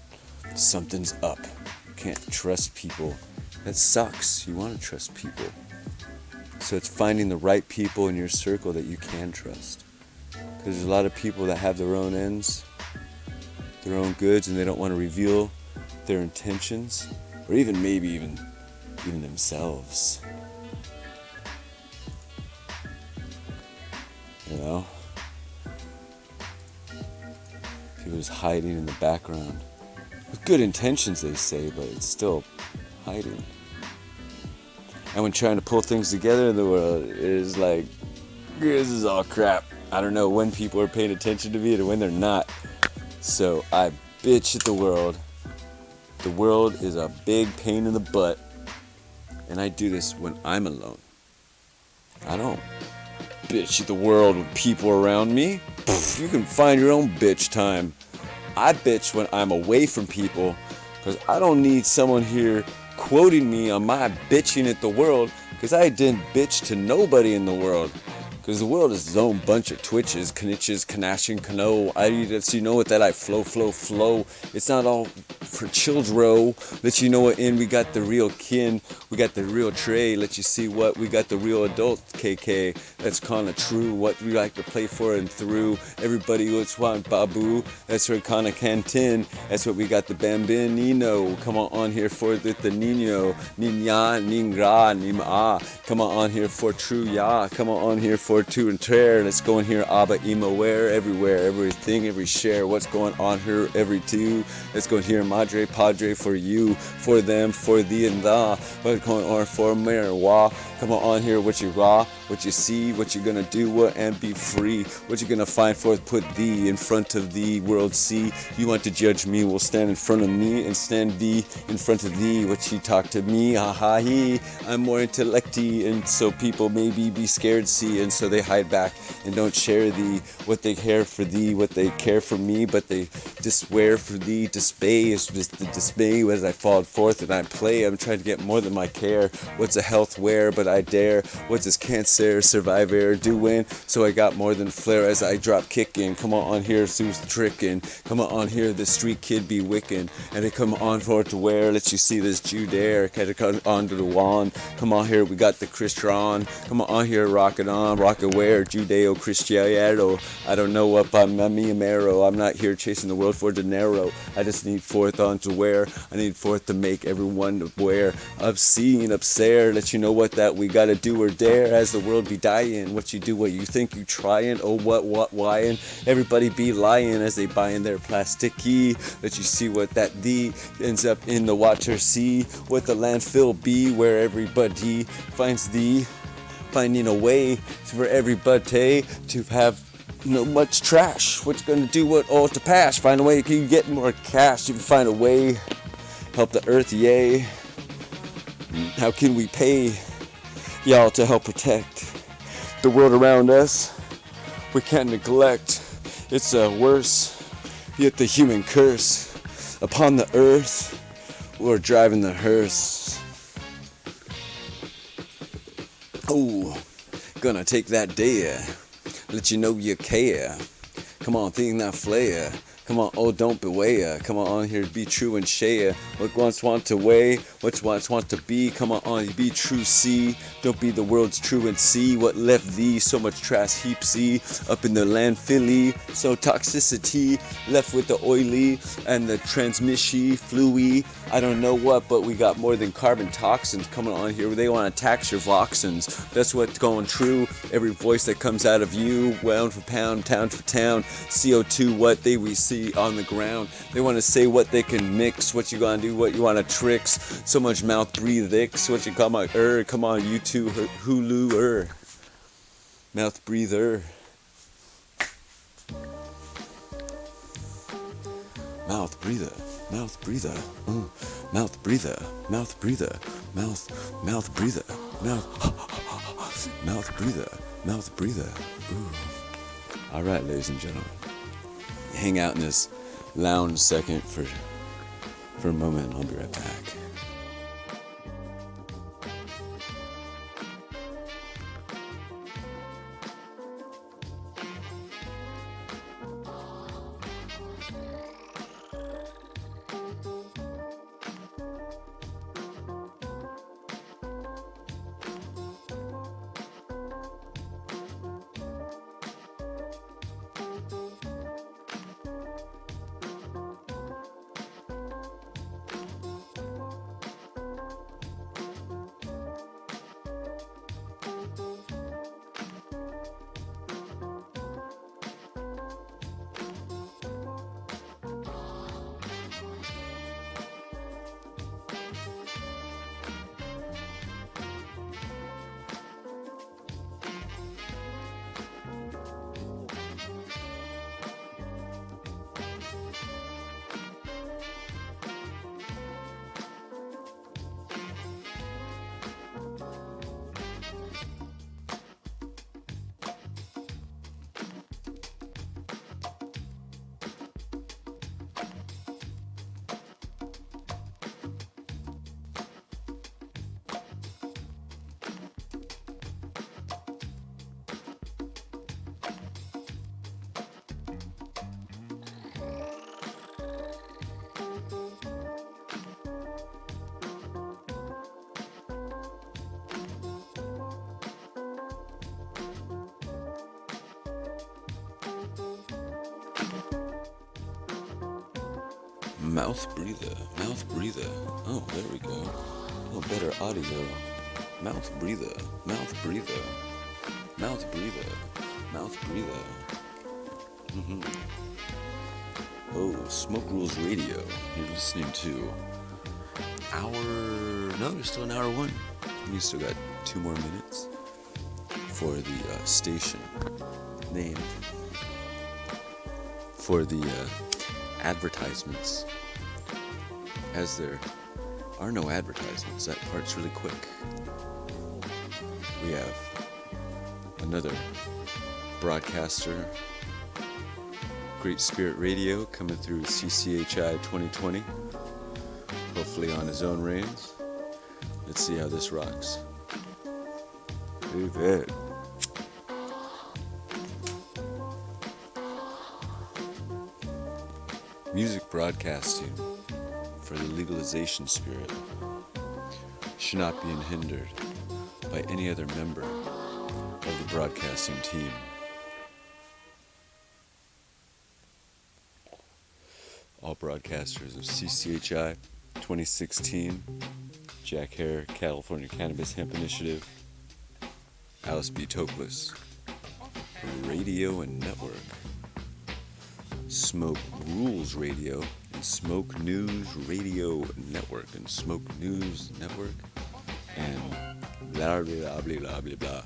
something's up. You can't trust people. That sucks. You want to trust people. So it's finding the right people in your circle that you can trust. Because there's a lot of people that have their own ends, their own goods, and they don't want to reveal their intentions, or even maybe even themselves. You know? People just hiding in the background. With good intentions, they say, but it's still hiding. And when trying to pull things together in the world, it is like, this is all crap. I don't know when people are paying attention to me and when they're not. So I bitch at the world. The world is a big pain in the butt. And I do this when I'm alone. I don't bitch at the world with people around me. You can find your own bitch time. I bitch when I'm away from people, because I don't need someone here quoting me on my bitching at the world, because I didn't bitch to nobody in the world. Because the world is its own bunch of twitches, kniches, kanashin, kano. I let you know what that I flow. It's not all for childro. Let you know what in we got the real kin, we got the real tray. Let you see what we got the real adult KK. That's kinda true. What we like to play for and through. Everybody what's want babu. That's her kinda cantin. That's what we got the bambinino. Come on here for the Nino, Ninya, Ningra, Nima. Come on here for true ya. Come on here for two and tear. Let's go in here, Abba, Ema, where, everywhere, everything, every share. What's going on here, every two. Let's go here, Madre, Padre, for you, for them, for thee and tha. What's going on for Marawa? Come on here, what you raw, what you see, what you gonna do, what and be free. What you gonna find forth, put thee in front of thee, world see. You want to judge me, will stand in front of me and stand thee in front of thee. What you talk to me, ha ha he. I'm more intellecty, and so people maybe be scared see, and so they hide back and don't share thee. What they care for thee, what they care for me, but they despair for thee. Dismay is just the dismay as I fall forth and I play. I'm trying to get more than my care. What's a health wear, but I dare. What's this cancer survivor doing? So I got more than flair as I drop kicking. Come on here, Sue's tricking. Come on here, the street kid be wicking. And they come on for it to wear. Let you see this Jew dare. Come on to the wand. Come on here, we got the Christian. Come on here, rock it on, rock it where. Judeo Cristiano. I don't know what I'm me Amero. I'm not here chasing the world for dinero. I just need forth on to wear. I need forth to make everyone aware. Obscene, upstairs. Let you know what that we gotta do or dare as the world be dying. What you do, what you think you trying. Oh, what, why? And everybody be lying as they buying their plasticky. Let you see what that thee ends up in the water sea. What the landfill be where everybody finds thee. Finding a way for everybody to have no much trash. What's gonna do what all to pass? Find a way you can get more cash. You can find a way. Help the earth, yay. How can we pay y'all to help protect the world around us? We can't neglect. It's a worse, yet the human curse upon the earth. We're driving the hearse. Oh, gonna take that day. Let you know you care. Come on, think that flare. Come on, oh, don't beware. Come on here, be true and share. What once want to weigh, what once want to be. Come on, be true, see. Don't be the world's true and see what left thee. So much trash heap see up in the landfill. So toxicity left with the oily and the transmission fluey. I don't know what, but we got more than carbon toxins coming on here. They want to tax your voxins. That's what's going true. Every voice that comes out of you, pound for pound, town for town. CO2, what they we see on the ground. They want to say what they can mix, what you gonna do, what you want to tricks. So much mouth breathe icks. What you come on, come on, you two, Hulu, mouth breather. Mouth breather, mouth breather, mouth breather, mouth breather, mouth breather, mouth breather, mouth breather. Ooh. All right, ladies and gentlemen, hang out in this lounge second for a moment. I'll be right back. Mouth breather, mouth breather. Oh, there we go. Oh, better audio. Mouth breather, mouth breather, mouth breather, mouth breather. Oh, Smoke Rules Radio. You're listening to there's still an hour one. We still got 2 more minutes for the station name, for the advertisements, as there are no advertisements. That part's really quick. We have another broadcaster, Great Spirit Radio, coming through CCHI 2020, hopefully on his own reins. Let's see how this rocks. Do that. Music broadcasting for the legalization spirit should not be hindered by any other member of the broadcasting team. All broadcasters of CCHI 2016, Jack Hare, California Cannabis Hemp Initiative, Alice B. Toklas, Radio and Network, Smoke Rules Radio, and Smoke News Radio Network, and Smoke News Network, and blah blah blah blah blah blah,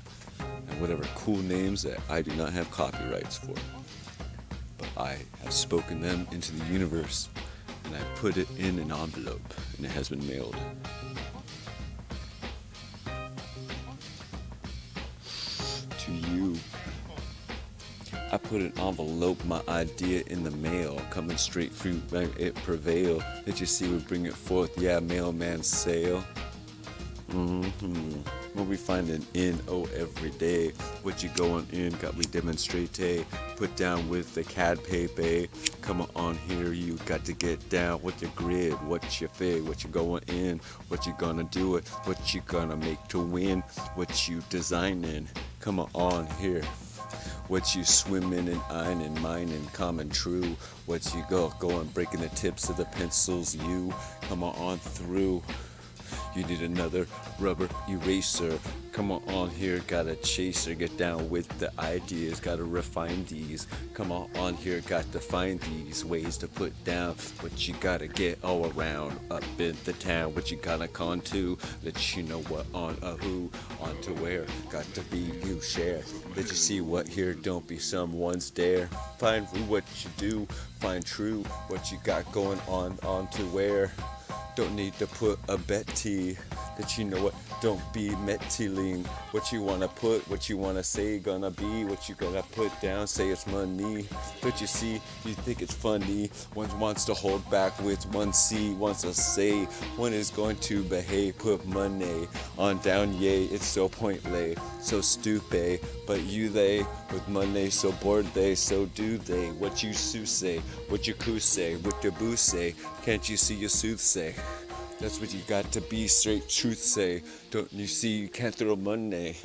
and whatever cool names that I do not have copyrights for. But I have spoken them into the universe, and I put it in an envelope, and it has been mailed. To you. I put an envelope, my idea in the mail, coming straight through, let it prevail. Did you see we bring it forth? Yeah, mailman sale. What we finding in, every day. What you going in, got we demonstrate, put down with the CAD paper. Come on here, you got to get down with your grid. What's your fig, what you going in, what you gonna do it, what you gonna make to win, what you designing. Come on here. What you swimming and ironing, mining, common true. What you going breaking the tips of the pencils, you come on through. You need another rubber eraser. Come on here, got a chaser. Get down with the ideas, gotta refine these. Come on here, got to find these ways to put down what you gotta get all around up in the town. What you gotta con to, let you know what on a who, on to where. Got to be you share. Let you see what here, don't be someone's dare. Find what you do, find true what you got going on to where. Don't need to put a Betty, that you know what, don't be metiling. What you wanna put, what you wanna say, gonna be, what you gonna put down, say it's money. But you see, you think it's funny, one wants to hold back with one C, wants to say, one is going to behave, put money on down, yay, it's so pointless, so stupid. But you they, with money, so bored they, so do they. What you sue say, what your crew say, what your boo say, can't you see your sooth say? That's what you got to be, straight truth say. Don't you see you can't throw money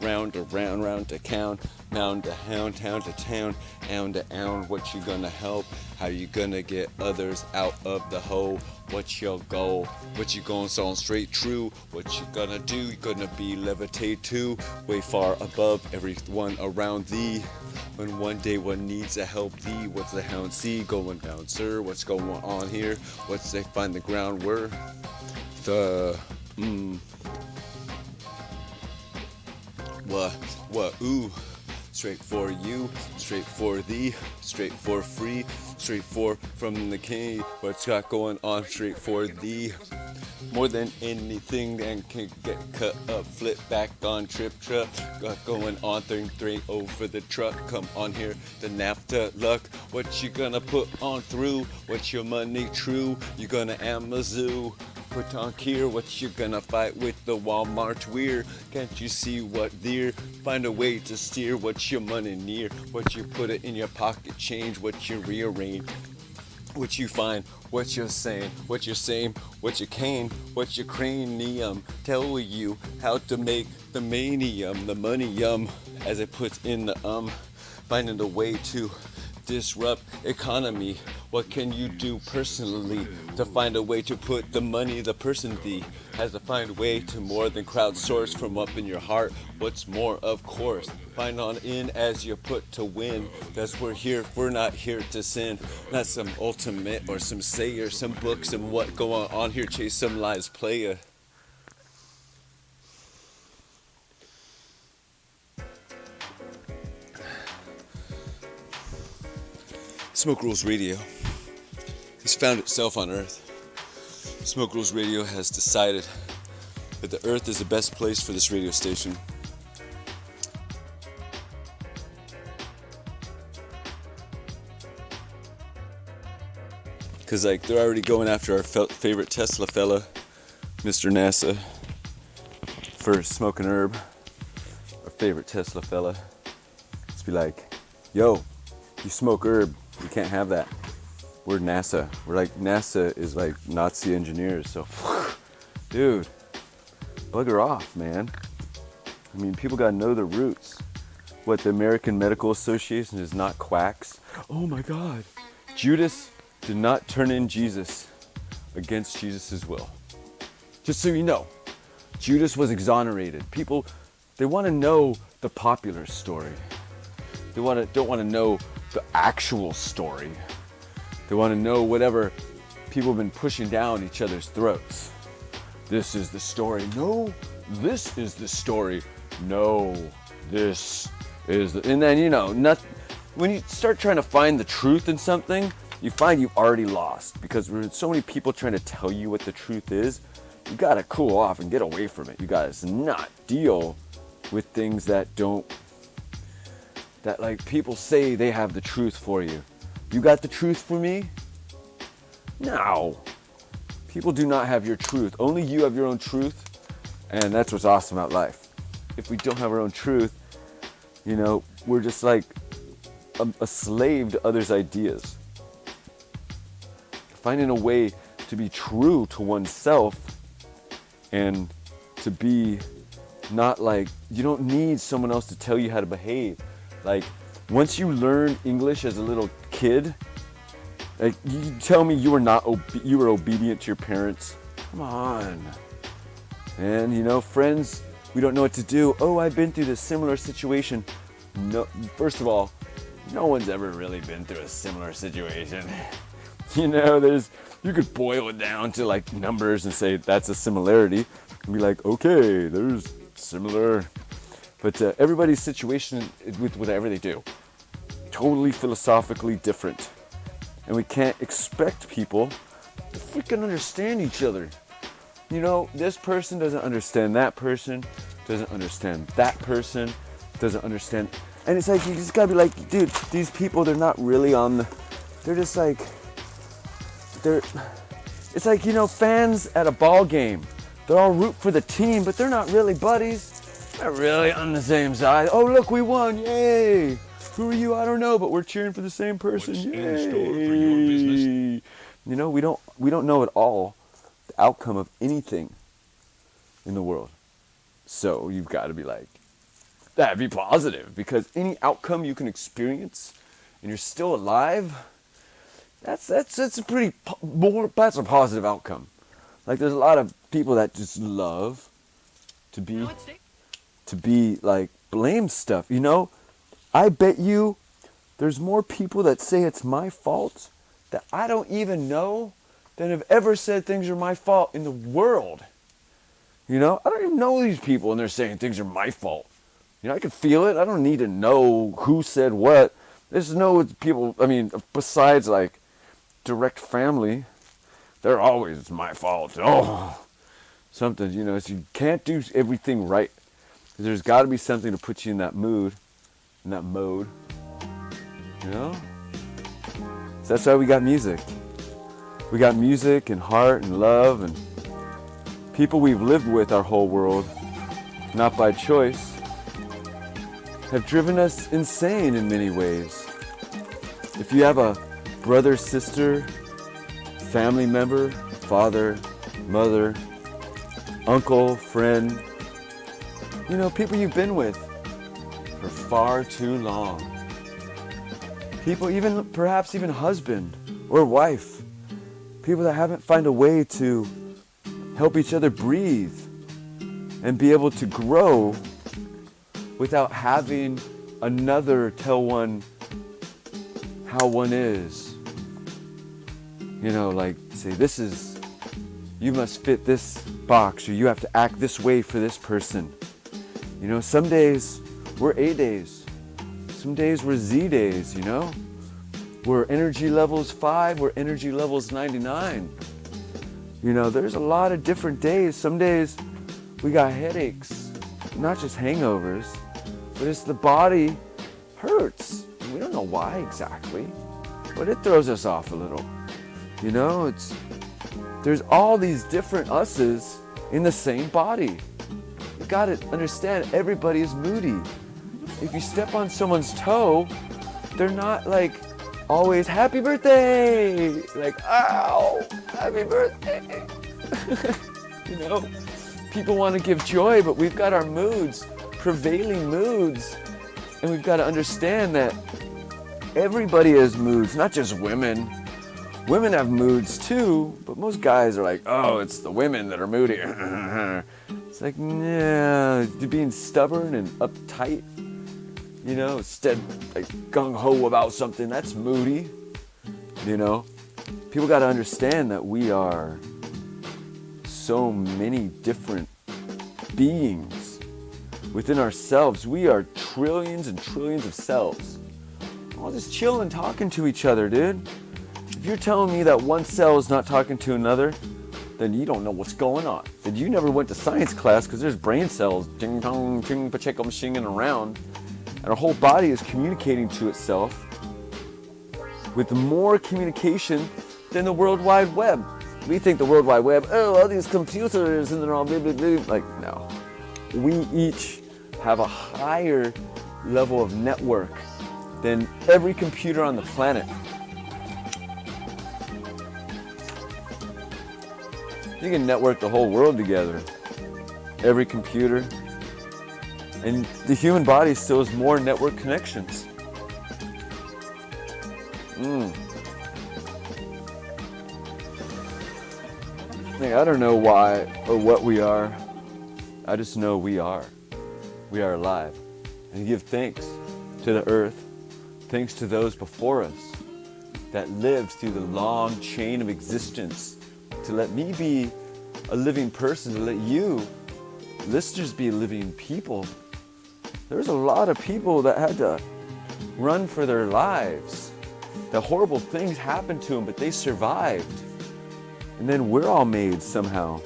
round around, round to count, mound to hound, town to town, ound to ound. What you gonna help? How you gonna get others out of the hole? What's your goal? What you gonna sound straight true? What you gonna do? You gonna be levitate too, way far above everyone around thee. When one day one needs a help thee, what's the hound see going down, sir? What's going on here? What's they find the ground where? Ooh. Straight for you, straight for thee, straight for free, straight for from the king. What's got going on, straight for thee. More than anything that can get cut up, flip back on trip truck. Got going on, three over the truck. Come on here, the NAFTA luck. What you gonna put on through? What's your money true? You gonna Amazoo? Put on here, what you gonna fight with the Walmart weir? Can't you see what there? Find a way to steer what your money near. What you put it in your pocket change, what you rearrange. What you find, what you're saying, what you're saying, what you cane, what your cranium tell you how to make the manium, the money as it puts in the finding a way to disrupt economy? What can you do personally to find a way to put the money the person thee has to find a way to more than crowdsource from up in your heart? What's more, of course, find on in as you're put to win. That's we're here, we're not here to sin. Not some ultimate or some say or some books and what go on here, chase some lies, playa. Smoke Rules Radio has found itself on Earth. Smoke Rules Radio has decided that the Earth is the best place for this radio station. Because like they're already going after our favorite Tesla fella, Mr. NASA, for smoking herb. Our favorite Tesla fella. Let's be like, yo, you smoke herb, you can't have that. We're NASA. We're like, NASA is like Nazi engineers, so dude, bugger off, man. I mean, people gotta know their roots. What, the American Medical Association is not quacks? Oh my God. Judas did not turn in Jesus against Jesus' will. Just so you know, Judas was exonerated. People, they want to know the popular story. They don't want to know the actual story. They want to know whatever people have been pushing down each other's throats. This is the story. No, this is the story. No, this is the... And then, you know, when you start trying to find the truth in something, you find you've already lost, because there's so many people trying to tell you what the truth is. You gotta cool off and get away from it. You gotta not deal with things that like people say they have the truth for you. You got the truth for me? No. People do not have your truth. Only you have your own truth, and that's what's awesome about life. If we don't have our own truth, you know, we're just like a slave to others' ideas. Finding a way to be true to oneself and to be not like, you don't need someone else to tell you how to behave. Like, once you learn English as a little kid, like, you tell me you were obedient to your parents. Come on. And, you know, friends, we don't know what to do. Oh, I've been through this similar situation. No, first of all, no one's ever really been through a similar situation. You know, you could boil it down to like numbers and say that's a similarity and be like, okay, there's similar. But everybody's situation with whatever they do, totally philosophically different. And we can't expect people to freaking understand each other. You know, this person doesn't understand that person, doesn't understand that person, doesn't understand. And it's like, you just gotta be like, dude, these people, they're not really they're just like, it's like, you know, fans at a ball game. They're all root for the team, but they're not really buddies. They're really on the same side. Oh, look, we won. Yay. Who are you? I don't know, but we're cheering for the same person. What's Yay. in store for your business? You know, we don't know at all the outcome of anything in the world. So you've got to be like, that'd be positive, because any outcome you can experience and you're still alive, that's a that's a positive outcome. Like, there's a lot of people that just love to be like blame stuff, you know? I bet you there's more people that say it's my fault that I don't even know than have ever said things are my fault in the world. You know, I don't even know these people and they're saying things are my fault. You know, I can feel it. I don't need to know who said what. There's no people, I mean, besides like direct family, they're always, it's my fault. Oh, something, you know, so you can't do everything right. There's got to be something to put you in that mood, in that mode, you know? So that's why we got music. We got music and heart and love and people we've lived with our whole world, not by choice, have driven us insane in many ways. If you have a brother, sister, family member, father, mother, uncle, friend, you know, people you've been with for far too long, People, perhaps even husband or wife. People that haven't found a way to help each other breathe and be able to grow without having another tell one how one is. You know, like say, you must fit this box, or you have to act this way for this person. You know, some days we're A days. Some days we're Z days, you know? We're energy levels 5, we're energy levels 99. You know, there's a lot of different days. Some days we got headaches, not just hangovers, but it's the body hurts. And we don't know why exactly, but it throws us off a little. You know, there's all these different us's in the same body. You gotta understand, everybody is moody. If you step on someone's toe, they're not like always happy birthday, like ow, happy birthday. You know, people want to give joy, but we've got our moods, prevailing moods, and we've got to understand that everybody has moods, not just women. Women have moods too, but most guys are like, oh, it's the women that are moody. It's like, nah, being stubborn and uptight, you know, instead like gung-ho about something, that's moody, you know. People got to understand that we are so many different beings within ourselves. We are trillions and trillions of cells, all just chilling, talking to each other, dude. If you're telling me that one cell is not talking to another, then you don't know what's going on. Then you never went to science class, because there's brain cells ding dong ching pacheckum shinging around, and our whole body is communicating to itself with more communication than the World Wide Web. We think the World Wide Web, oh, all these computers and they're all blah blah blah. Like, no. We each have a higher level of network than every computer on the planet. You can network the whole world together. Every computer. And the human body still has more network connections. I don't know why or what we are. I just know we are. We are alive. And give thanks to the earth. Thanks to those before us that lived through the long chain of existence, to let me be a living person, to let you, listeners, be living people. There's a lot of people that had to run for their lives. The horrible things happened to them, but they survived. And then we're all made somehow.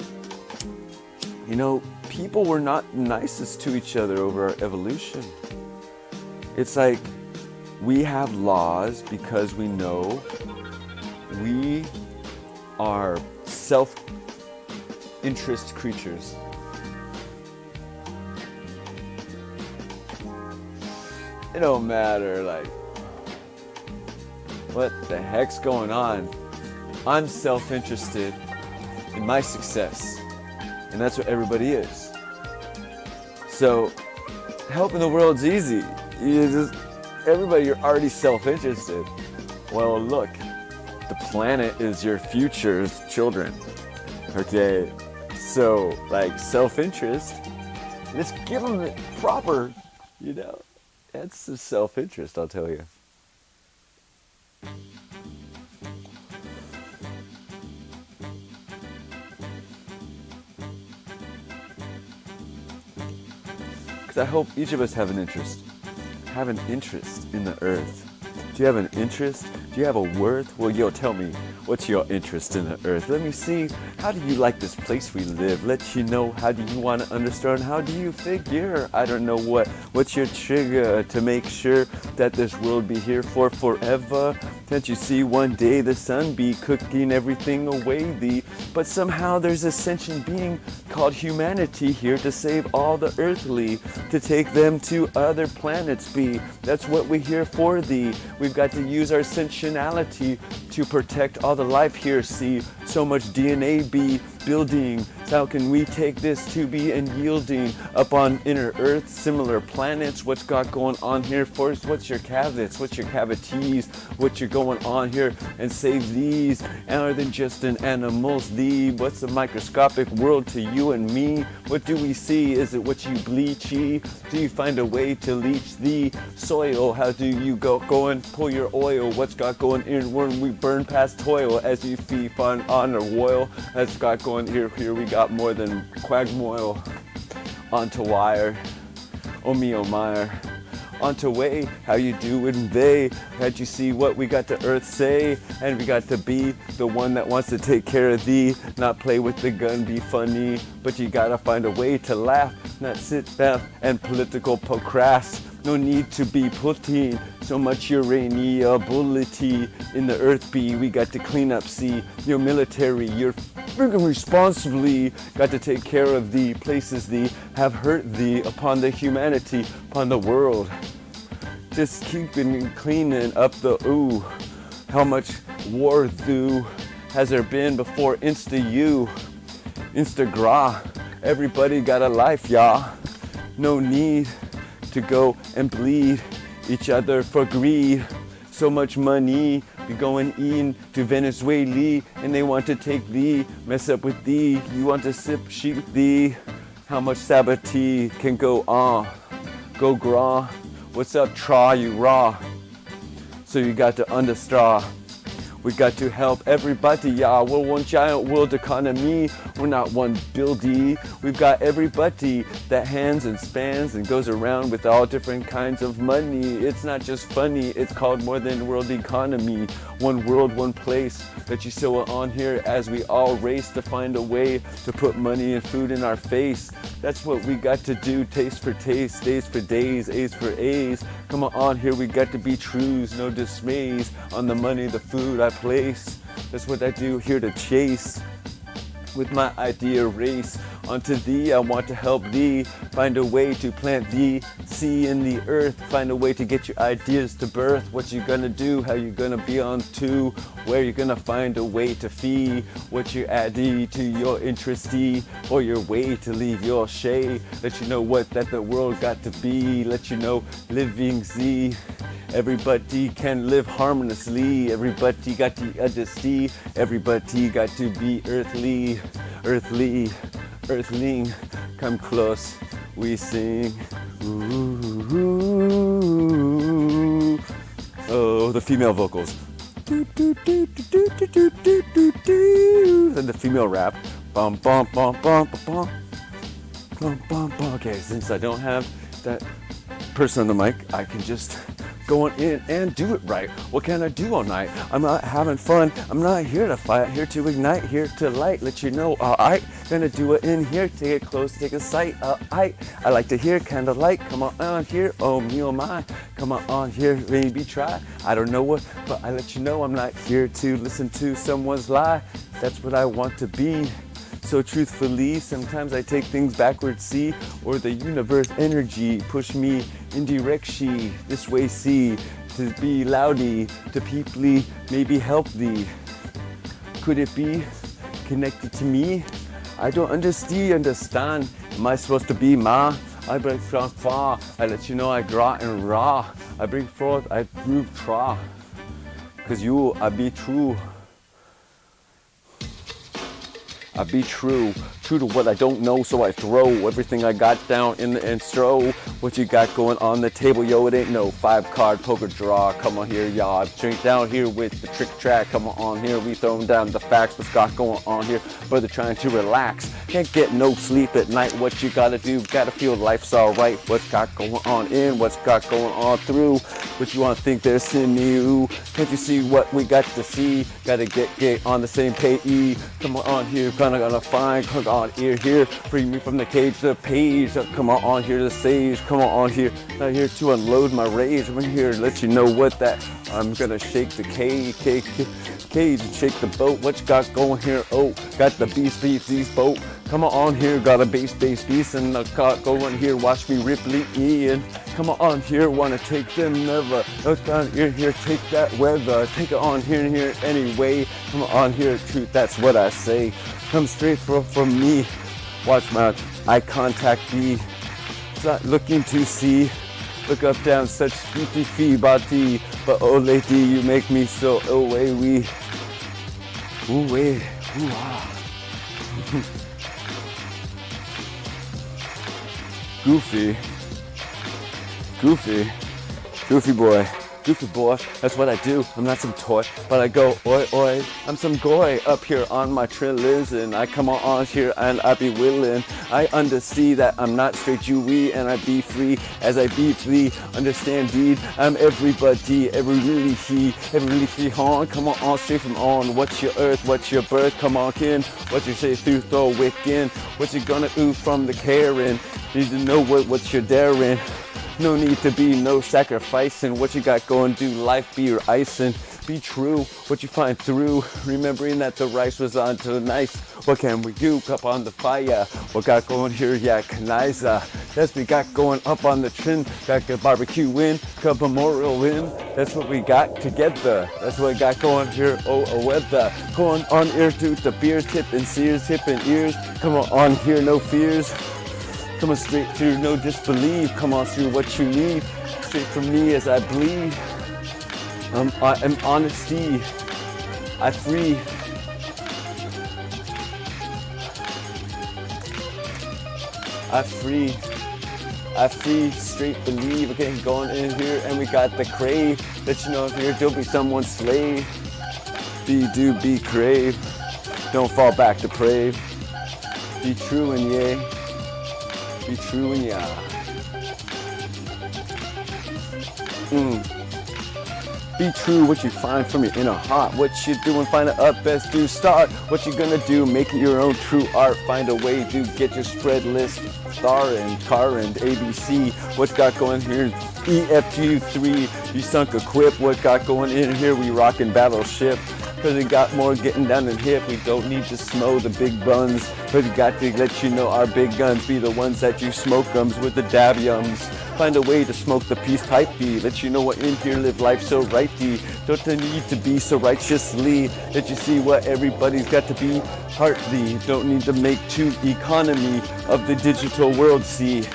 You know, people were not nicest to each other over our evolution. It's like we have laws because we know we are self-interest creatures. It don't matter, like, what the heck's going on. I'm self-interested in my success, and that's what everybody is. So, helping the world's easy. Everybody, you're already self-interested. Well, look, the planet is your future's children. Okay, so like self-interest, let's give them the proper, you know, that's the self-interest, I'll tell you. Because I hope each of us have an interest in the earth. Do you have an interest? Do you have a worth? Well, yo, tell me, what's your interest in the earth? Let me see, how do you like this place we live? Let you know, how do you want to understand? How do you figure? I don't know what's your trigger to make sure that this world be here for forever? Can't you see one day the sun be cooking everything away thee? But somehow there's a sentient being called humanity here to save all the earthly, to take them to other planets be. That's what we're here for thee. We've got to use our sentiality to protect all the life here. See, so much DNA be building. So how can we take this to be and yielding up on inner earth, similar planets? What's got going on here first? What's your cavities? What's your cavities? What's your going on here? And save these other than just an animal's thee. What's the microscopic world to you and me? What do we see? Is it what you bleachy? Do you find a way to leach the soil? How do you go and pull your oil? What's got going in when we burn past toil as you feed on our oil? That's got going here we got more than quagmire onto wire. Oh me, oh my. Onto way, how you doing they? Had you see what we got to earth say? And we got to be the one that wants to take care of thee, not play with the gun, be funny, but you gotta find a way to laugh, not sit down and political procrast. No need to be putting so much uraniability in the earth be. We got to clean up, see, your military, you're freaking responsibly got to take care of the places thee have hurt thee upon the humanity, upon the world. Just keeping cleaning up the ooh. How much war through has there been before Instagram? Everybody got a life, y'all. No need to go and bleed each other for greed. So much money be going in to Venezuela, and they want to take thee, mess up with thee. You want to sip sheep thee. How much sabotage can go on? Go gra. What's up, try you raw? So you got to understand. We got to help everybody, y'all. We're one giant world economy. We're not one buildie. We've got everybody that hands and spans and goes around with all different kinds of money. It's not just funny, it's called more than world economy. One world, one place that you still on here as we all race to find a way to put money and food in our face. That's what we got to do, taste for taste, days for days, A's for A's. Come on here, we got to be trues, no dismays on the money, the food I place. That's what I do here to chase with my idea race. Unto thee, I want to help thee find a way to plant thee, see in the earth, find a way to get your ideas to birth. What you gonna do, how you gonna be on to, where you gonna find a way to feed, what you adding to your interesty, or your way to leave your shade. Let you know what that the world got to be, let you know living Z. Everybody can live harmoniously, everybody got to understand, everybody got to be earthly, earthling, come close, we sing. Ooh, oh, the female vocals. And the female rap. Bum bum bum bum bum bum bum bum. Okay, since I don't have that person on the mic, I can just go on in and do it right. What can I do all night? I'm not having fun. I'm not here to fight, here to ignite, here to light, let you know, alright, gonna do it in here, take it close, take a sight, alright. I like to hear candlelight, come on here, oh me, oh my, come on here, maybe try. I don't know what, but I let you know I'm not here to listen to someone's lie. That's what I want to be. So truthfully, sometimes I take things backwards, see, or the universe energy push me in direction this way, see, to be loudy, to peoply, maybe help thee. Could it be connected to me? I don't understand. Am I supposed to be ma? I break from far. I let you know I gra and raw. I bring forth, I prove tra. Cause you, I be true. I be true to what I don't know, so I throw everything I got down in the and throw what you got going on the table. Yo, it ain't no 5-card poker draw. Come on here, y'all. Drink down here with the trick track. Come on here, we throwing down the facts. What's got going on here? Brother trying to relax. Can't get no sleep at night. What you gotta do? Gotta feel life's alright. What's got going on in? What's got going on through? What you wanna think there's in you? Can't you see what we got to see? Gotta get on the same page. Come on here, gonna find. Come on here, free me from the cage, the page. Come on here, the stage. Come on here, not here to unload my rage. I'm here to let you know what that. I'm gonna shake the cage and shake the boat. What you got going here? Oh, got the beast, these boat. Come on here, got a bass, and I got go on here, watch me rip Ian. Come on here, wanna take them never. Look on here, take that weather. Take it on here anyway. Come on here, truth, that's what I say. Come straight from me. Watch my eye contact be. It's not looking to see. Look up, down, such sweetie fee body. But oh lady, you make me so away we. Ooh way, ooh ah. Goofy boy, that's what I do. I'm not some toy, but I go oi oi. I'm some goy up here on my trillers, and I come on here and I be willing. I understand that I'm not straight Jewy, and I be free as I be free. Understand deed, I'm everybody, every really he hon. Come on straight from on. What's your earth? What's your birth? Come on kin. What you say through throw wicked? What you gonna ooh from the Karen? Need to know what you're daring. No need to be no sacrificing. What you got going, do life be your icing. Be true, what you find through. Remembering that the rice was on to nice. What can we do? Up on the fire. What got going here? Yeah, Kaniza. That's what we got going up on the trim. Got a barbecue in, cup memorial in. That's what we got together. That's what we got going here. Oh, a weather. Going on ear to the beer tip and sears, hip and ears. Come on here, no fears. Come on straight through, no disbelief. Come on through what you need. Straight from me as I bleed. I am honesty. I free. I free, straight believe. Okay, going in here and we got the crave. Let you know if here don't be someone's slave. Be crave. Don't fall back to prey. Be true and yea. Be true and yeah. Be true what you find from your inner heart. What you doing, find it up, best do start. What you gonna do, make it your own true art. Find a way to get your spread list. Star and car and ABC. What got going here? EFG3, you sunk a quip. What got going in here? We rockin' battleship. Cause we got more getting down than hip. We don't need to smoke the big buns. But we got to let you know our big guns be the ones that you smoke ums with the dab yums. Find a way to smoke the peace pipe be. Let you know what in here live life so righty. Don't need to be so righteously. Let you see what everybody's got to be heartly. Don't need to make two economy of the digital world see.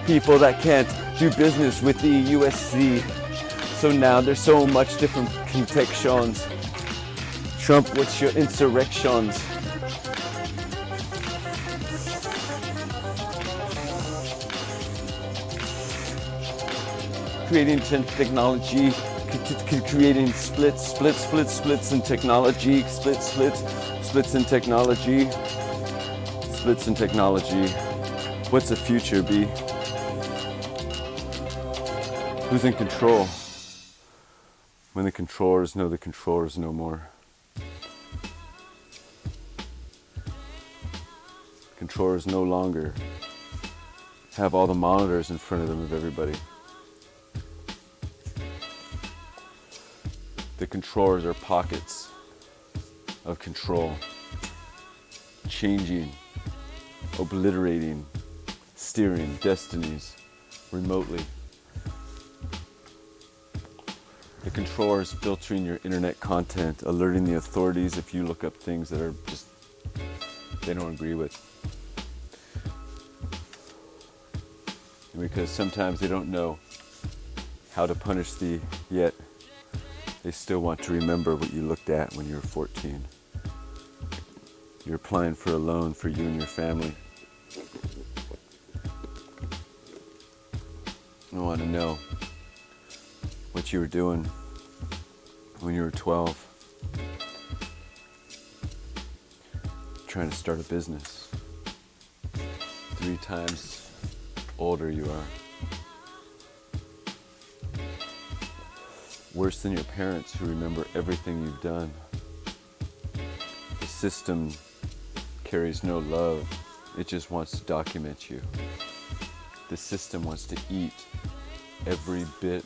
People that can't do business with the USC. So now there's so much different contextions. Trump, what's your insurrections? Creating technology, creating splits in technology, splits in technology, splits in technology. What's the future be? Who's in control? When the controllers know the controllers no more. Controllers no longer have all the monitors in front of them of everybody. The controllers are pockets of control, changing, obliterating, steering destinies remotely. The controller is filtering your internet content, alerting the authorities if you look up things that are just they don't agree with. Because sometimes they don't know how to punish thee, yet they still want to remember what you looked at when you were 14. You're applying for a loan for you and your family. I want to know what you were doing when you were 12. Trying to start a business. 3 times older you are. Worse than your parents who remember everything you've done. The system carries no love. It just wants to document you. The system wants to eat every bit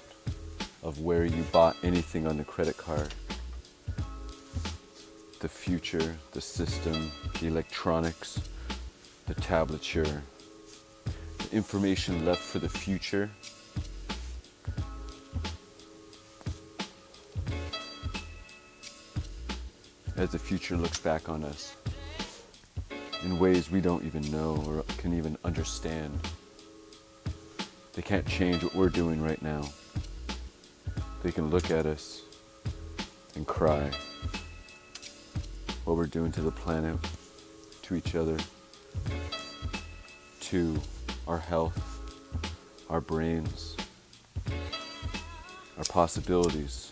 of where you bought anything on the credit card. The future, the system, the electronics, the tablature, the information left for the future. As the future looks back on us in ways we don't even know or can even understand. They can't change what we're doing right now. They can look at us and cry. What we're doing to the planet, to each other, to our health, our brains, our possibilities.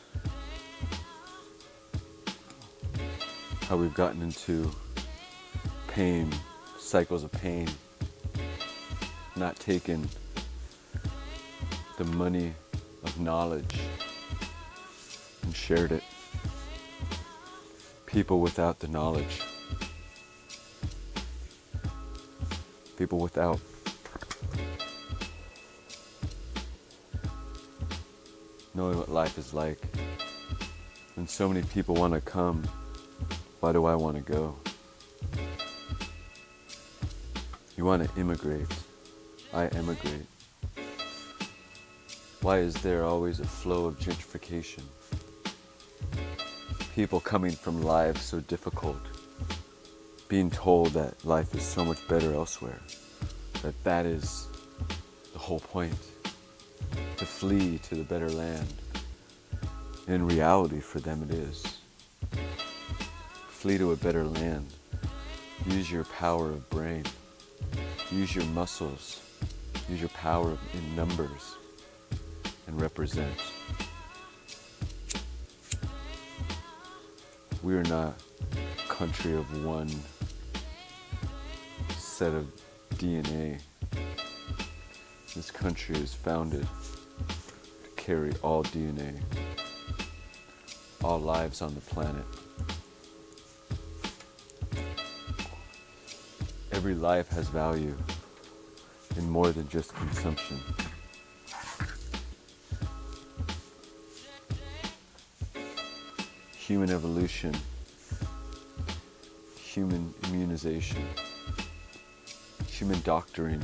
How we've gotten into pain, cycles of pain, not taking the money of knowledge and shared it. People without the knowledge, people without knowing what life is like. And so many people want to come. Why do I want to go? You want to immigrate. I emigrate. Why is there always a flow of gentrification? People coming from lives so difficult, being told that life is so much better elsewhere, that is the whole point, to flee to the better land. In reality, for them it is. Flee to a better land. Use your power of brain. Use your muscles. Use your power in numbers and represent. We are not a country of one set of DNA. This country is founded to carry all DNA, all lives on the planet. Every life has value in more than just consumption. Human evolution, human immunization, human doctoring.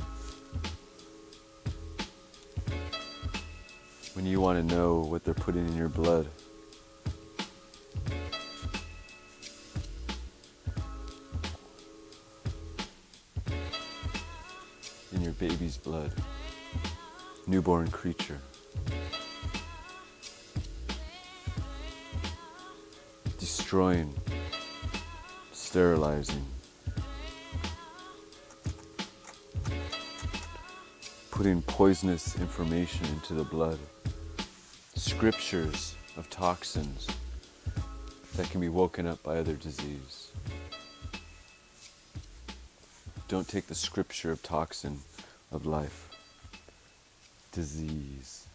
When you want to know what they're putting in your blood, in your baby's blood, newborn creature. Destroying, sterilizing, putting poisonous information into the blood, scriptures of toxins that can be woken up by other disease. Don't take the scripture of toxin of life, disease.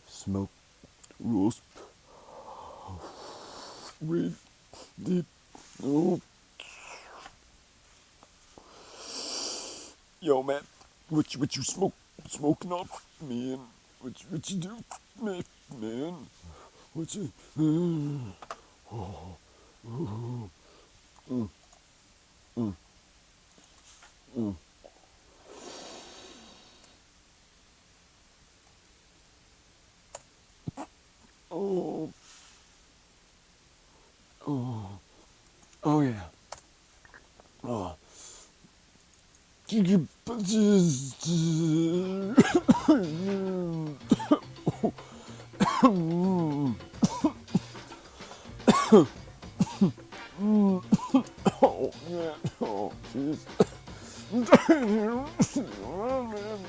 Smoke rules. Breathe deep. Oh. Yo, man, what you smoking on, man? What you do, man? What you? Oh yeah. Oh. Oh man. Oh jeez. Oh man.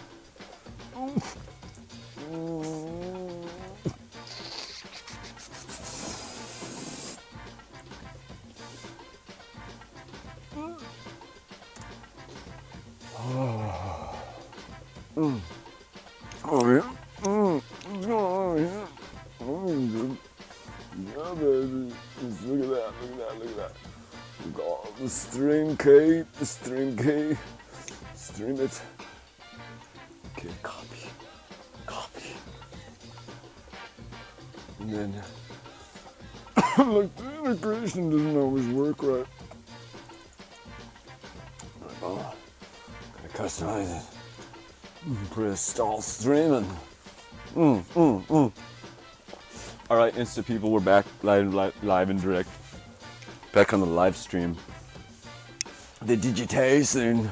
Oh yeah. Oh yeah. Oh yeah. Yeah, baby. Just look at that. Look at all the string K. Stream it. Okay, copy. And then, like, the integration doesn't always work right. Like, oh, gotta customize it. Put a stall streaming. All right, Insta people, we're back live and direct. Back on the live stream. The digitation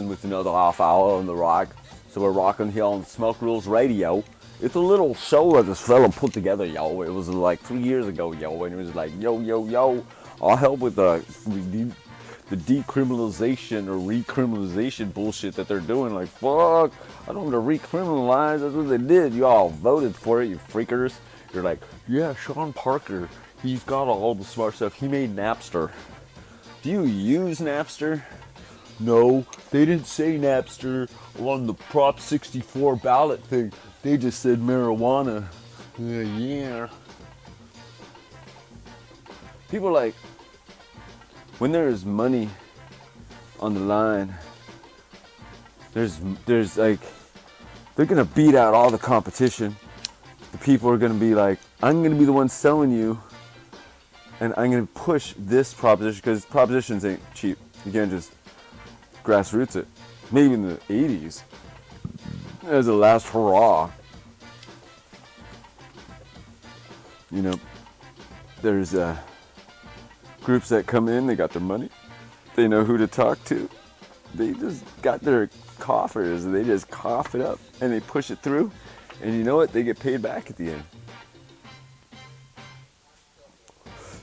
with another half hour on the rock. So we're rocking here on Smoke Rules Radio. It's a little show that this fella put together, yo. It was like 3 years ago, yo, and it was like, yo, I'll help with the decriminalization or recriminalization bullshit that they're doing. Like, fuck, I don't want to recriminalize. That's what they did. You all voted for it, you freakers. You're like, yeah, Sean Parker, he's got all the smart stuff. He made Napster. Do you use Napster? No, they didn't say Napster on the Prop 64 ballot thing. They just said marijuana. Yeah. People like, when there is money on the line, there's like, they're gonna beat out all the competition. The people are gonna be like, I'm gonna be the one selling you, and I'm gonna push this proposition, because propositions ain't cheap. You can't just grassroots it. Maybe in the 80s, as a last hurrah. You know, there's groups that come in, they got their money, they know who to talk to, they just got their coffers, and they just cough it up, and they push it through, and you know what, they get paid back at the end.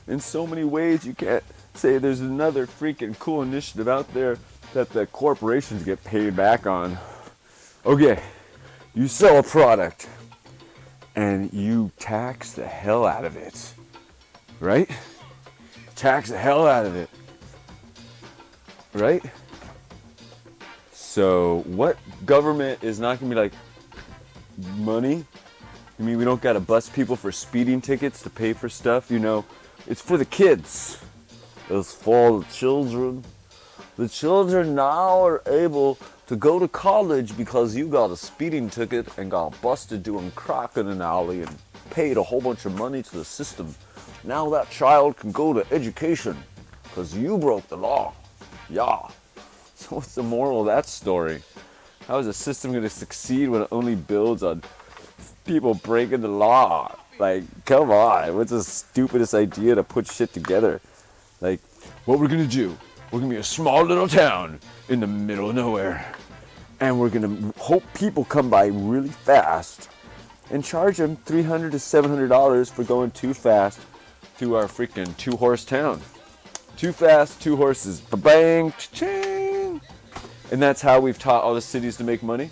In so many ways, you can't say there's another freaking cool initiative out there that the corporations get paid back on. Okay, you sell a product, and you tax the hell out of it, right? Tax the hell out of it, right? So what government is not gonna be like, money? I mean, we don't gotta bust people for speeding tickets to pay for stuff, you know? It's for the kids. It's for the children. The children now are able to go to college because you got a speeding ticket and got busted doing crack in an alley and paid a whole bunch of money to the system. Now that child can go to education because you broke the law. Yeah. So what's the moral of that story? How is a system going to succeed when it only builds on people breaking the law? Like, come on. What's the stupidest idea to put shit together? Like, what we're going to do, we're going to be a small little town in the middle of nowhere. And we're going to hope people come by really fast and charge them $300 to $700 for going too fast to our freaking 2-horse town. Too fast, 2 horses. Ba-bang, cha-ching. And that's how we've taught all the cities to make money.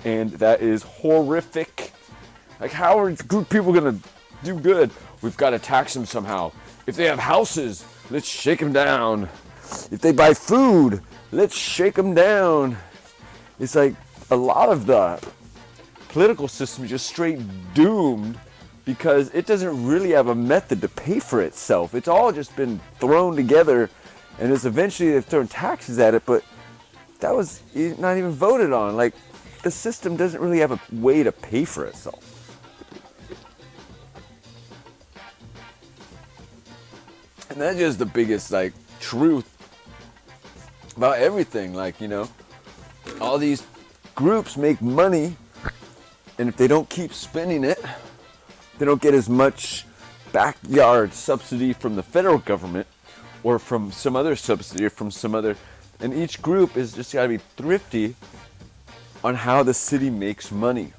And that is horrific. Like, how are people going to do good? We've got to tax them somehow. If they have houses, let's shake them down. If they buy food, let's shake them down. It's like a lot of the political system is just straight doomed because it doesn't really have a method to pay for itself. It's all just been thrown together, and it's eventually they've thrown taxes at it, but that was not even voted on. Like, the system doesn't really have a way to pay for itself. And that's just the biggest, like, truth about everything. Like, you know, all these groups make money, and if they don't keep spending it, they don't get as much backyard subsidy from the federal government or from some other subsidy or from some other, and each group is just got to be thrifty on how the city makes money.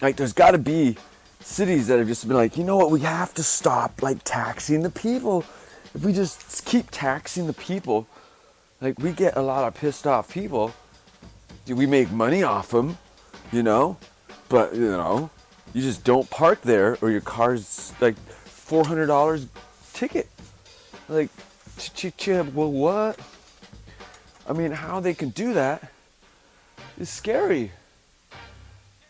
Like, there's got to be cities that have just been like, you know what, we have to stop, like, taxing the people. If we just keep taxing the people, like, we get a lot of pissed off people. We make money off them, you know, but, you know, you just don't park there or your car's like $400 ticket. Like, well, what? I mean, how they can do that is scary.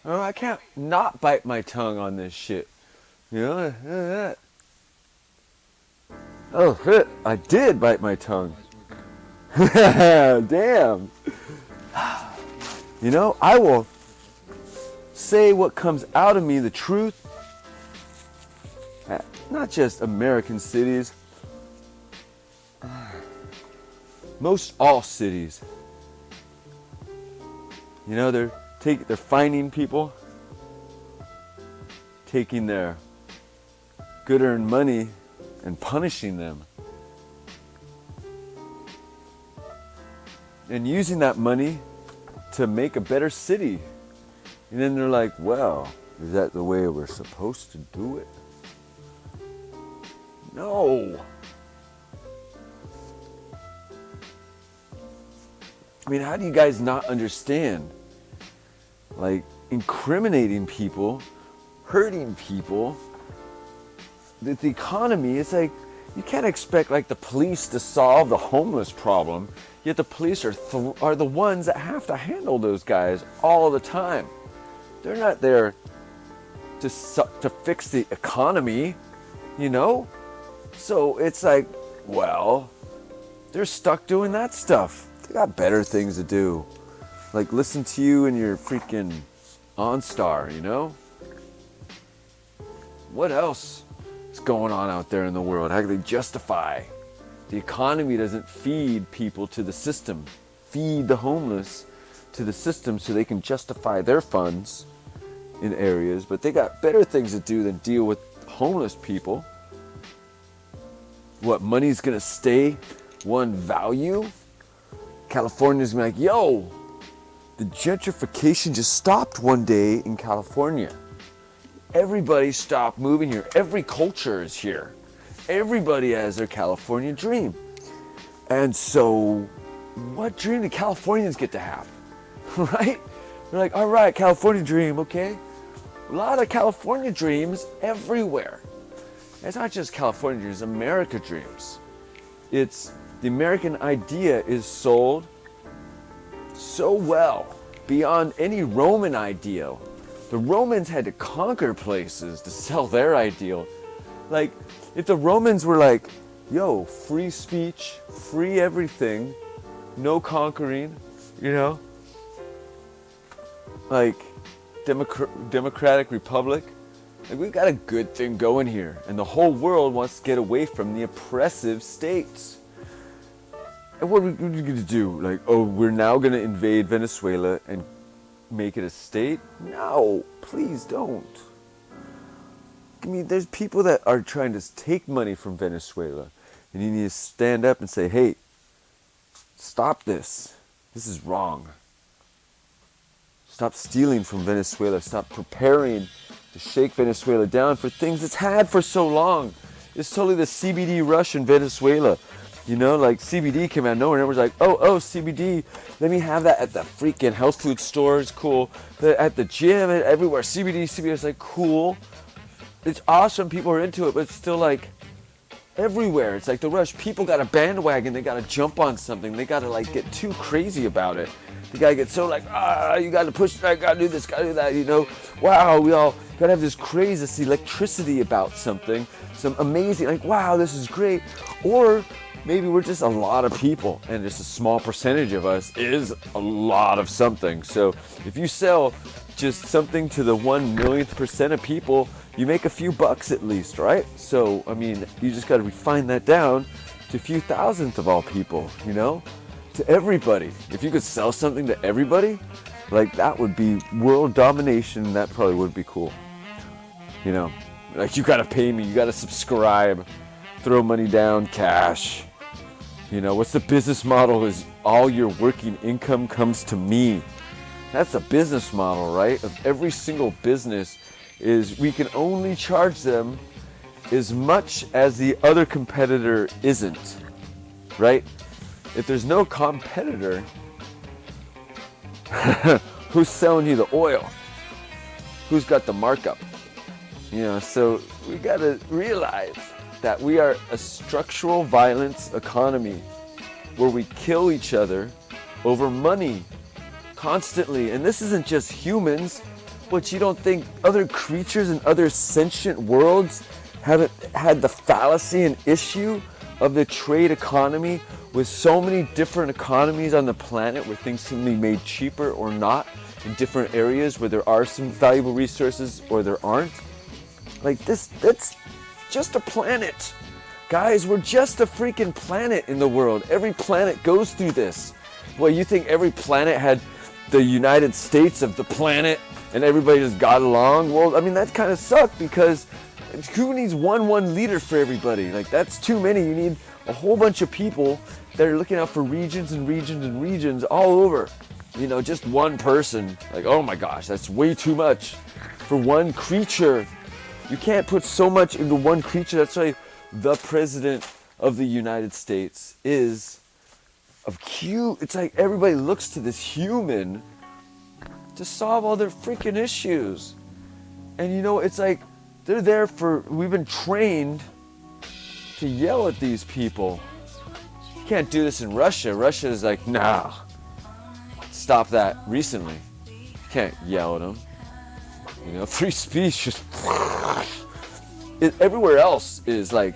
I can't not bite my tongue on this shit. You know? Oh, shit. I did bite my tongue. Damn. You know, I will say what comes out of me, the truth. Not just American cities, most all cities. You know, they're finding people, taking their good-earned money and punishing them, and using that money to make a better city. And then they're like, well, is that the way we're supposed to do it? No. I mean, how do you guys not understand? Like, incriminating people, hurting people, the economy, it's like, you can't expect like the police to solve the homeless problem, yet the police are the ones that have to handle those guys all the time. They're not there to fix the economy, you know? So it's like, well, they're stuck doing that stuff. They got better things to do. Like listen to you and your freaking OnStar, you know? What else is going on out there in the world? How can they justify? The economy doesn't feed people to the system. Feed the homeless to the system so they can justify their funds in areas, but they got better things to do than deal with homeless people. What, money's gonna stay one value? California's gonna be like, yo, the gentrification just stopped one day in California. Everybody stopped moving here. Every culture is here. Everybody has their California dream. And so, what dream do Californians get to have? Right? They're like, all right, California dream, okay? A lot of California dreams everywhere. It's not just California dreams, America dreams. It's the American idea is sold so well beyond any Roman ideal. The Romans had to conquer places to sell their ideal. Like, if the Romans were like, yo, free speech, free everything, no conquering, you know? Like, democratic republic. Like, we've got a good thing going here. And the whole world wants to get away from the oppressive states. And what are we going to do? Like, oh, we're now going to invade Venezuela and make it a state? No, please don't. I mean, there's people that are trying to take money from Venezuela. And you need to stand up and say, hey, stop this. This is wrong. Stop stealing from Venezuela. Stop preparing to shake Venezuela down for things it's had for so long. It's totally the CBD rush in Venezuela. You know, like CBD came out of nowhere and everyone's like, oh, CBD, let me have that at the freaking health food stores, cool. At the gym, everywhere, CBD is like, cool. It's awesome, people are into it, but it's still like everywhere. It's like the rush. People got a bandwagon, they got to jump on something. They got to like get too crazy about it. They got to get so like, you got to push, I got to do this, got to do that, you know. Wow, we all got to have this craze, this electricity about something. Some amazing, like, wow, this is great. Or maybe we're just a lot of people and just a small percentage of us is a lot of something. So if you sell just something to the 1,000,000% of people, you make a few bucks at least, right? So, I mean, you just got to refine that down to a few thousandth of all people, you know? To everybody. If you could sell something to everybody, like that would be world domination. That probably would be cool. You know, like you got to pay me, you got to subscribe, throw money down, cash. You know, what's the business model is all your working income comes to me. That's the business model, right? Of every single business is we can only charge them as much as the other competitor isn't, right? If there's no competitor, who's selling you the oil? Who's got the markup? You know, so we got to realize that we are a structural violence economy where we kill each other over money constantly. And this isn't just humans. What, you don't think other creatures in other sentient worlds haven't had the fallacy and issue of the trade economy with so many different economies on the planet where things can be made cheaper or not in different areas where there are some valuable resources or there aren't. Like this, that's just a planet. Guys, we're just a freaking planet in the world. Every planet goes through this. Well, you think every planet had the United States of the planet and everybody just got along? Well, I mean, that kind of sucked because who needs one leader for everybody? Like, that's too many. You need a whole bunch of people that are looking out for regions and regions and regions all over. You know, just one person. Like, oh my gosh, that's way too much for one creature. You can't put so much into one creature. That's why the president of the United States is of cute. It's like everybody looks to this human to solve all their freaking issues. And you know, it's like they're there for, we've been trained to yell at these people. You can't do this in Russia. Russia is like, nah, stop that recently. You can't yell at them. You know, free speech just everywhere else is like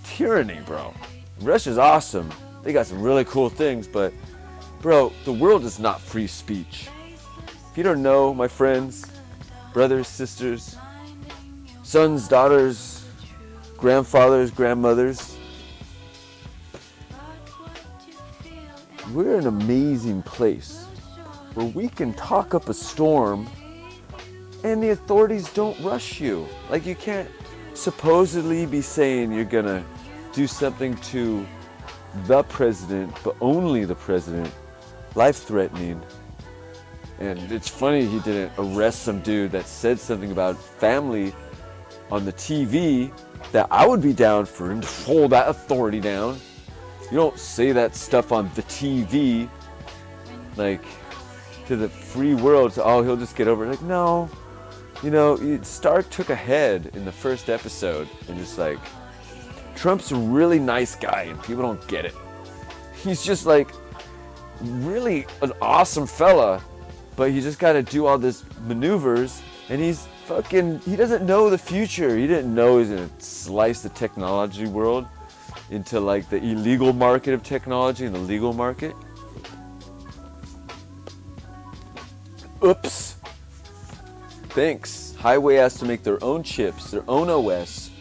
tyranny, bro. Russia's awesome. They got some really cool things, but bro, the world is not free speech. If you don't know, my friends, brothers, sisters, sons, daughters, grandfathers, grandmothers, we're in an amazing place where we can talk up a storm and the authorities don't rush you. Like, you can't supposedly be saying you're gonna do something to the president, but only the president, life-threatening. And it's funny he didn't arrest some dude that said something about family on the TV that I would be down for, and hold that authority down. You don't say that stuff on the TV, like, to the free world, so, oh, he'll just get over it. Like, no. You know, Stark took a head in the first episode and just like, Trump's a really nice guy and people don't get it. He's just like really an awesome fella, but he just got to do all this maneuvers and he doesn't know the future. He didn't know he's going to slice the technology world into like the illegal market of technology and the legal market. Oops. Thanks. Highway has to make their own chips, their own OS.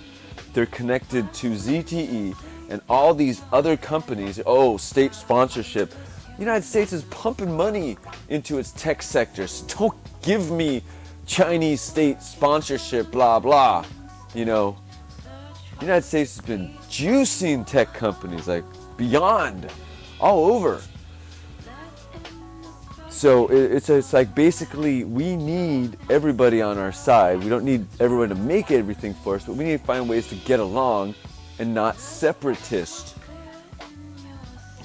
They're connected to ZTE and all these other companies. Oh, state sponsorship. The United States is pumping money into its tech sector. So don't give me Chinese state sponsorship, blah, blah. You know, the United States has been juicing tech companies like beyond, all over. So it's like basically we need everybody on our side. We don't need everyone to make everything for us, but we need to find ways to get along and not separatist.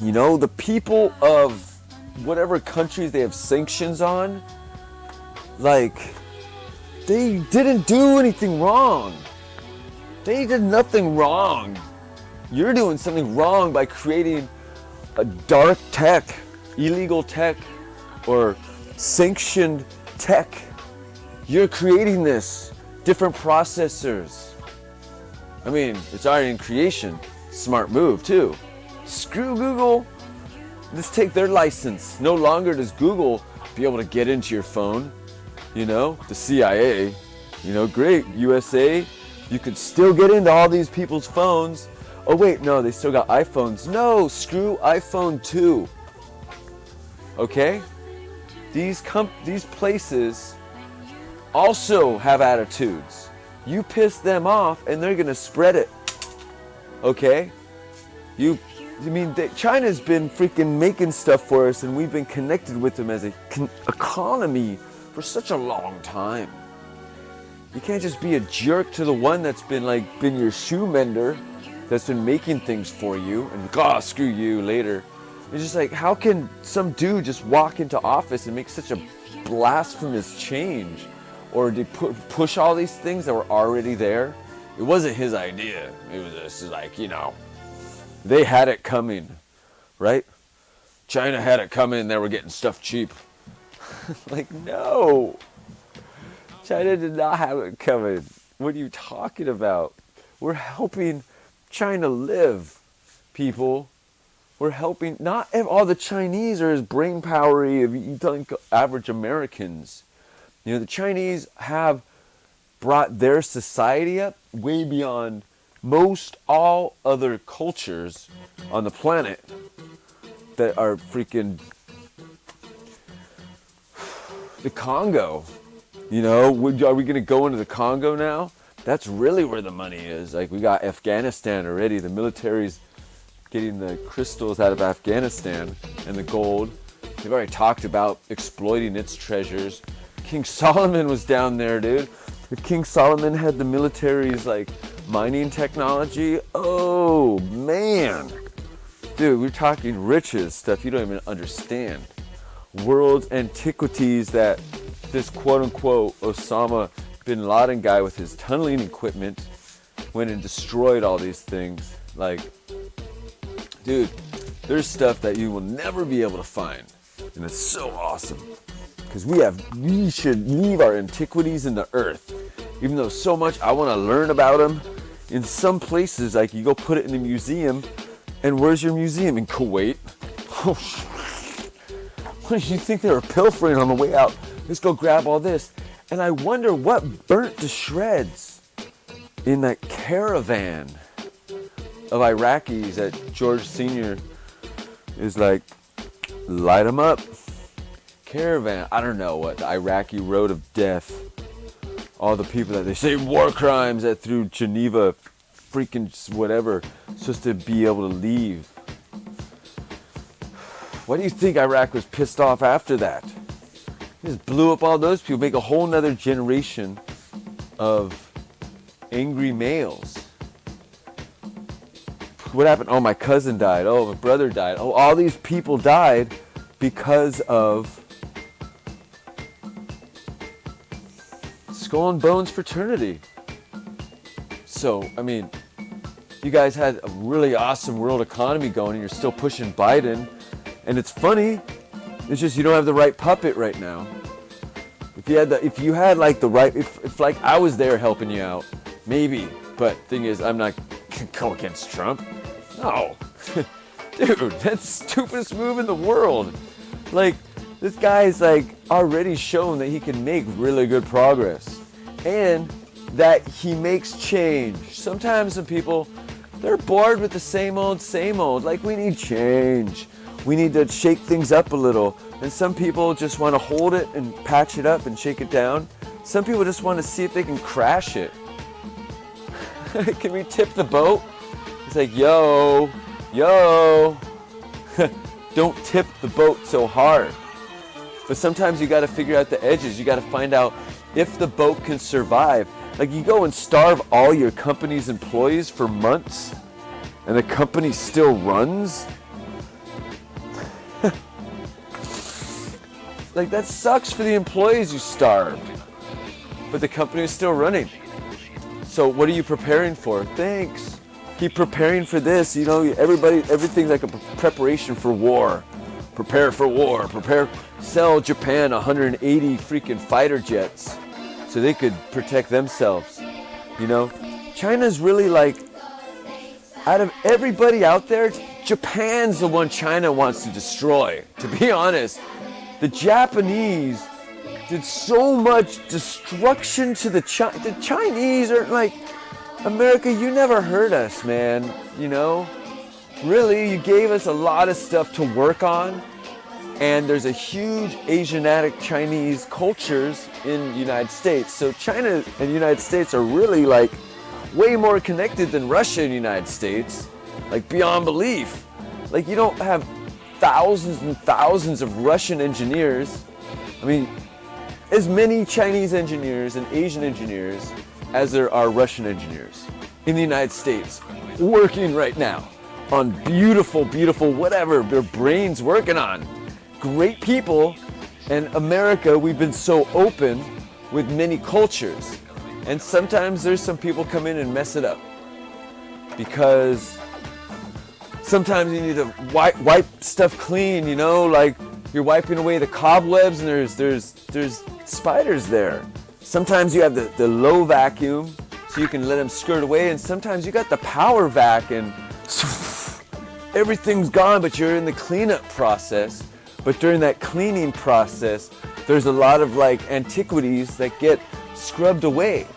You know, the people of whatever countries they have sanctions on, like, they didn't do anything wrong. They did nothing wrong. You're doing something wrong by creating a dark tech, illegal tech, or sanctioned tech. You're creating this, different processors. I mean, it's already in creation. Smart move too. Screw Google. Let's take their license. No longer does Google be able to get into your phone. You know, the CIA, you know, great, USA, you could still get into all these people's phones. Oh wait, no, they still got iPhones. No, screw iPhone 2. Okay? These places also have attitudes. You piss them off and they're gonna spread it. Okay? China's been freaking making stuff for us and we've been connected with them as an economy for such a long time. You can't just be a jerk to the one that's been your shoe mender, that's been making things for you, and screw you later. It's just like, how can some dude just walk into office and make such a blasphemous change? Or did push all these things that were already there? It wasn't his idea. It was just like, you know, they had it coming, right? China had it coming, they were getting stuff cheap. Like, no. China did not have it coming. What are you talking about? We're helping China live, people. we're helping. Not all the Chinese are as brain powery as you think average Americans. You know, the Chinese have brought their society up way beyond most all other cultures on the planet that are freaking the Congo. You know, are we going to go into the Congo now? That's really where the money is. Like, we got Afghanistan already. The military's getting the crystals out of Afghanistan and the gold. They've already talked about exploiting its treasures. King Solomon was down there, dude. If King Solomon had the military's, like, mining technology, oh, man. Dude, we're talking riches, stuff you don't even understand. World's antiquities that this quote-unquote Osama bin Laden guy with his tunneling equipment went and destroyed all these things. Like, dude, there's stuff that you will never be able to find. And it's so awesome. Because we should leave our antiquities in the earth. Even though so much I want to learn about them. In some places, like, you go put it in a museum, and where's your museum? In Kuwait? Oh, what do you think they were pilfering on the way out? Let's go grab all this. And I wonder what burnt to shreds in that caravan of Iraqis that George Sr. is like, light them up. Caravan, I don't know what, the Iraqi road of death. All the people that they say war crimes that through Geneva, freaking whatever, supposed to be able to leave. Why do you think Iraq was pissed off after that? They just blew up all those people, make a whole nother generation of angry males. What happened? Oh, my cousin died. Oh, my brother died. Oh, all these people died because of Skull and Bones fraternity. So, I mean, you guys had a really awesome world economy going and you're still pushing Biden. And it's funny, it's just you don't have the right puppet right now. If you had like the right, if like I was there helping you out, maybe. But thing is, I'm not gonna go against Trump. No. Dude, that's the stupidest move in the world. Like, this guy's like already shown that he can make really good progress. And that he makes change. Sometimes some people, they're bored with the same old. Like, we need change. We need to shake things up a little. And some people just want to hold it and patch it up and shake it down. Some people just want to see if they can crash it. Can we tip the boat? It's like, yo. Don't tip the boat so hard. But sometimes you got to figure out the edges. You got to find out if the boat can survive. Like, you go and starve all your company's employees for months and the company still runs. Like, that sucks for the employees you starved, but the company is still running. So what are you preparing for? Thanks. Keep preparing for this. You know, everything's like a preparation for war. Prepare for war. Sell Japan 180 freaking fighter jets so they could protect themselves. You know, China's really like, out of everybody out there, Japan's the one China wants to destroy, to be honest. The Japanese did so much destruction to the Chinese are like, America, you never hurt us, man. You know, really, you gave us a lot of stuff to work on. And there's a huge Asiatic Chinese cultures in the United States. So China and the United States are really like way more connected than Russia and the United States. Like, beyond belief. Like, you don't have thousands and thousands of Russian engineers. I mean, as many Chinese engineers and Asian engineers as there are Russian engineers in the United States working right now on beautiful whatever their brains working on. Great people. And America, we've been so open with many cultures. And sometimes there's some people come in and mess it up. Because sometimes you need to wipe stuff clean, you know, like you're wiping away the cobwebs and there's spiders there. Sometimes you have the low vacuum so you can let them skirt away, and sometimes you got the power vac and everything's gone, but you're in the cleanup process. But during that cleaning process, there's a lot of like antiquities that get scrubbed away.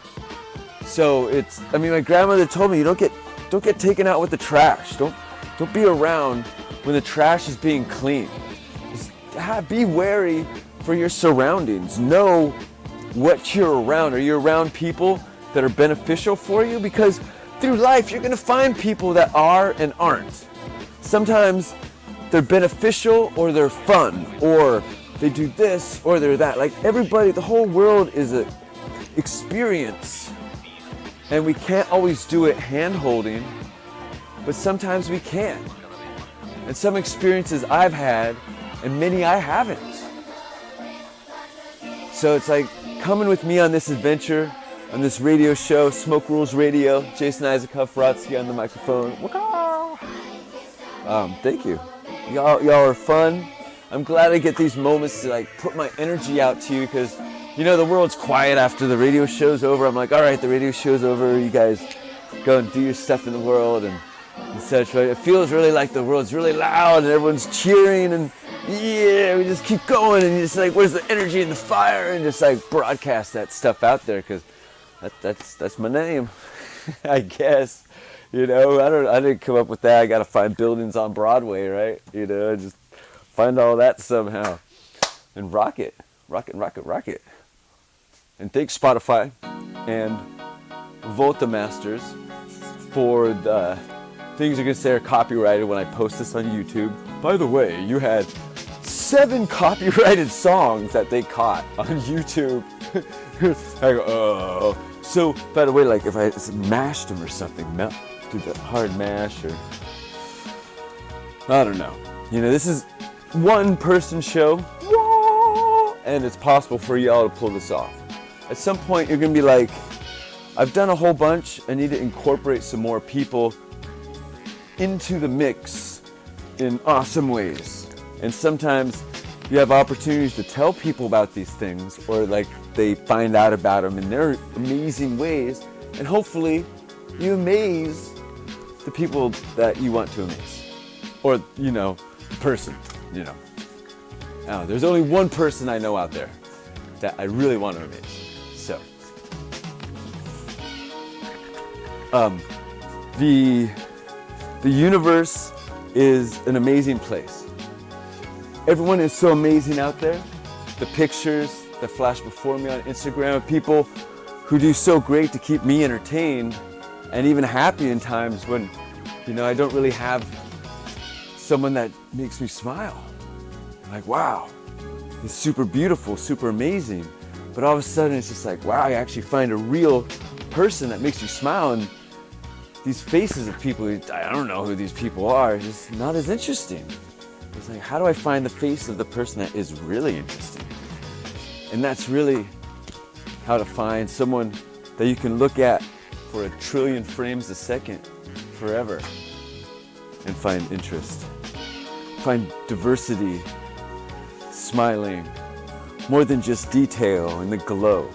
So my grandmother told me, don't get taken out with the trash. Don't be around when the trash is being cleaned. Just be wary for your surroundings. Know what you're around. Are you around people that are beneficial for you? Because through life, you're gonna find people that are and aren't. Sometimes they're beneficial or they're fun, or they do this or they're that. Like everybody, the whole world is an experience. And we can't always do it hand-holding, but sometimes we can. And some experiences I've had, and many I haven't. So it's like coming with me on this adventure, on this radio show, Smoke Rules Radio. Jason Isaacoff Rotsky on the microphone. Thank you. Y'all are fun. I'm glad I get these moments to like put my energy out to you, because the world's quiet after the radio show's over. I'm like, all right, the radio show's over. You guys go and do your stuff in the world and such. Right? It feels really like the world's really loud and everyone's cheering and yeah, we just keep going and just like, where's the energy and the fire, and just like broadcast that stuff out there, because that's my name, I guess. I didn't come up with that. I got to find buildings on Broadway, right? Just find all that somehow and rock it. And thanks Spotify and Voltamasters for the things you're going to say are copyrighted when I post this on YouTube. By the way, you had 7 copyrighted songs that they caught on YouTube. I go, oh. So, by the way, like if I mashed them or something, do the hard mash or... I don't know. This is one person show. And it's possible for y'all to pull this off. At some point, you're going to be like, I've done a whole bunch. I need to incorporate some more people into the mix in awesome ways. And sometimes you have opportunities to tell people about these things, or like they find out about them in their amazing ways. And hopefully you amaze the people that you want to amaze. Or, the person, there's only one person I know out there that I really want to amaze. So, the universe is an amazing place. Everyone is so amazing out there. The pictures that flash before me on Instagram of people who do so great to keep me entertained and even happy in times when, I don't really have someone that makes me smile. I'm like, wow, it's super beautiful, super amazing. But all of a sudden it's just like, wow, you actually find a real person that makes you smile, and these faces of people, I don't know who these people are, it's just not as interesting. It's like, how do I find the face of the person that is really interesting? And that's really how to find someone that you can look at for 1 trillion frames a second forever and find interest. Find diversity, smiling, more than just detail, in the glow,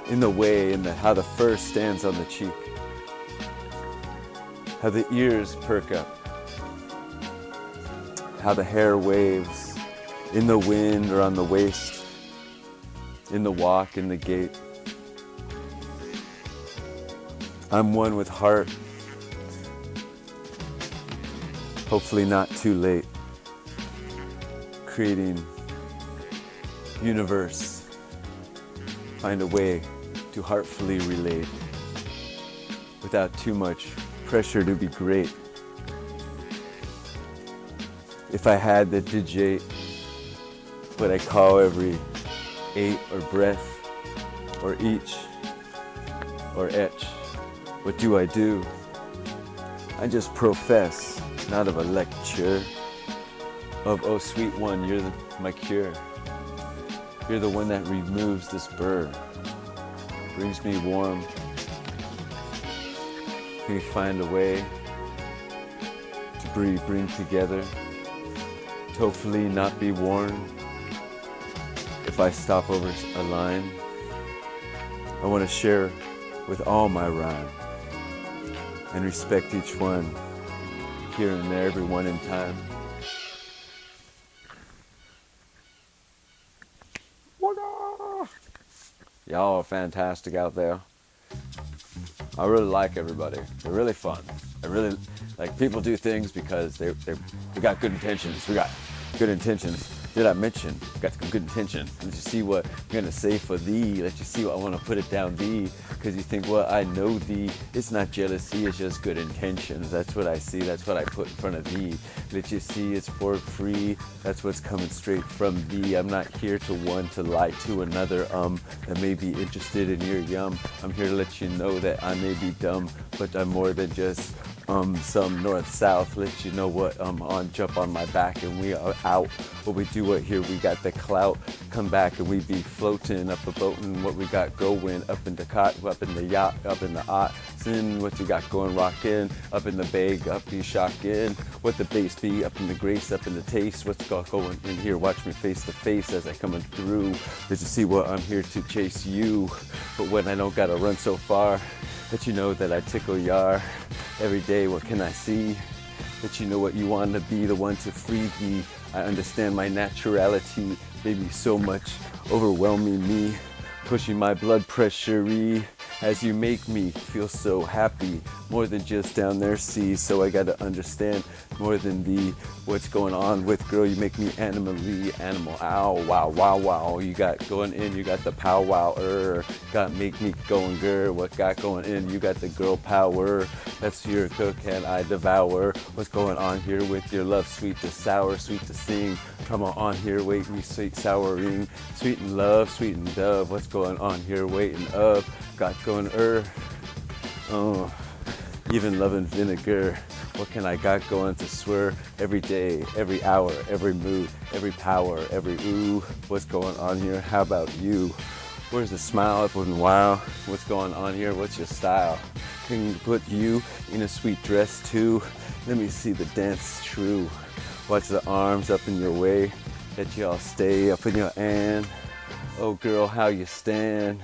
in the way, in how the fur stands on the cheek, how the ears perk up, how the hair waves in the wind or on the waist, in the walk, in the gait. I'm one with heart, hopefully not too late, creating universe, find a way to heartfully relate without too much pressure to be great. If I had the digit, what I call every 8 or breath or each or etch, what do? I just profess, not of a lecture, of oh sweet one, you're my cure. You're the one that removes this burr, brings me warm. Can we find a way to bring together, to hopefully not be worn if I stop over a line? I want to share with all my rhyme and respect each one here and there, every one in time. Y'all are fantastic out there. I really like everybody. They're really fun. I really like people do things because we got good intentions. We got good intentions. Did I mention? Got some good intentions. Let you see what I'm gonna say for thee. Let you see what I want to put it down thee. Because you think, well, I know thee. It's not jealousy. It's just good intentions. That's what I see. That's what I put in front of thee. Let you see it's for free. That's what's coming straight from thee. I'm not here to one to lie to another that may be interested in your yum. I'm here to let you know that I may be dumb, but I'm more than just some north-south. Let you know what on, jump on my back and we are out. What we do out here, we got the clout. Come back and we be floating up a boatin'. What we got going up in the cot, up in the yacht, up in the oxen. What you got going rockin', up in the bag, up be shockin'. What the bass be, up in the grace, up in the taste. What's going in here? Watch me face to face as I coming through. Did you see what I'm here to chase you? But when I don't gotta run so far, let you know that I tickle yar every day. What can I see? That you know what you want to be, the one to free thee. I understand my naturality, baby, so much overwhelming me, pushing my blood pressure as you make me feel so happy, more than just down there see. So I gotta understand more than the what's going on with girl. You make me animal, ow, wow, wow, wow. You got going in, you got the pow wow, got make me going girl. What got going in? You got the girl power. That's your cook and I devour. What's going on here with your love, sweet to sour, sweet to sing. Come on here, wait me sweet souring, sweet and love, sweet and dove. What's going on here, waiting up? Got going even love and vinegar. What can I got going to swear every day, every hour, every mood, every power, every ooh. What's going on here? How about you? Where's the smile up and wow? What's going on here? What's your style? Can you put you in a sweet dress too? Let me see the dance true. Watch the arms up in your way. Let y'all stay up in your hand. Oh girl, how you stand.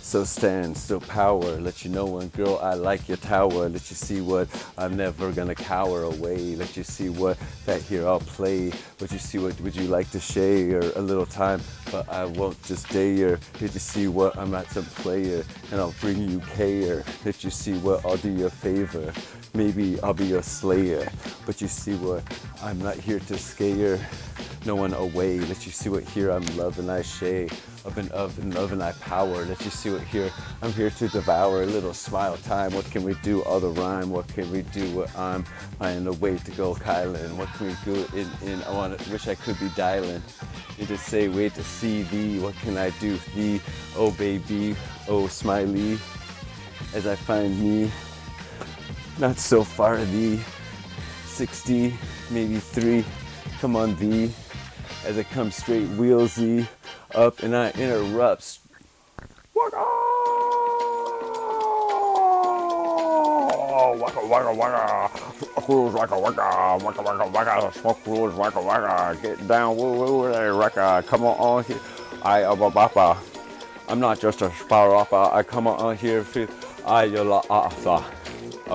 So stand, so power, let you know when girl I like your tower. Let you see what I'm never gonna cower away. Let you see what that here I'll play. Let you see what would you like to share a little time, but I won't just dare. Let you see what I'm not some player, and I'll bring you care. Let you see what I'll do you a favor. Maybe I'll be your slayer, but you see what I'm not here to scare no one away. Let you see what here I'm love and I share. Up and love and I power. Let you see what here I'm here to devour. A little smile time. What can we do? All the rhyme. What can we do? What I'm finding a way to go Kylan. What can we do in I wish I could be dialing. You just say wait to see thee. What can I do thee? Oh baby, oh smiley. As I find me not so far thee. 60, maybe 3. Come on thee. As I come straight wheelsy up and I interrupts. Waka waka waka. Rules waka waka waka waka waka. Smoke rules waka waka. Get down, waka. Come on here. I'm not just a sparrow. I come on here. I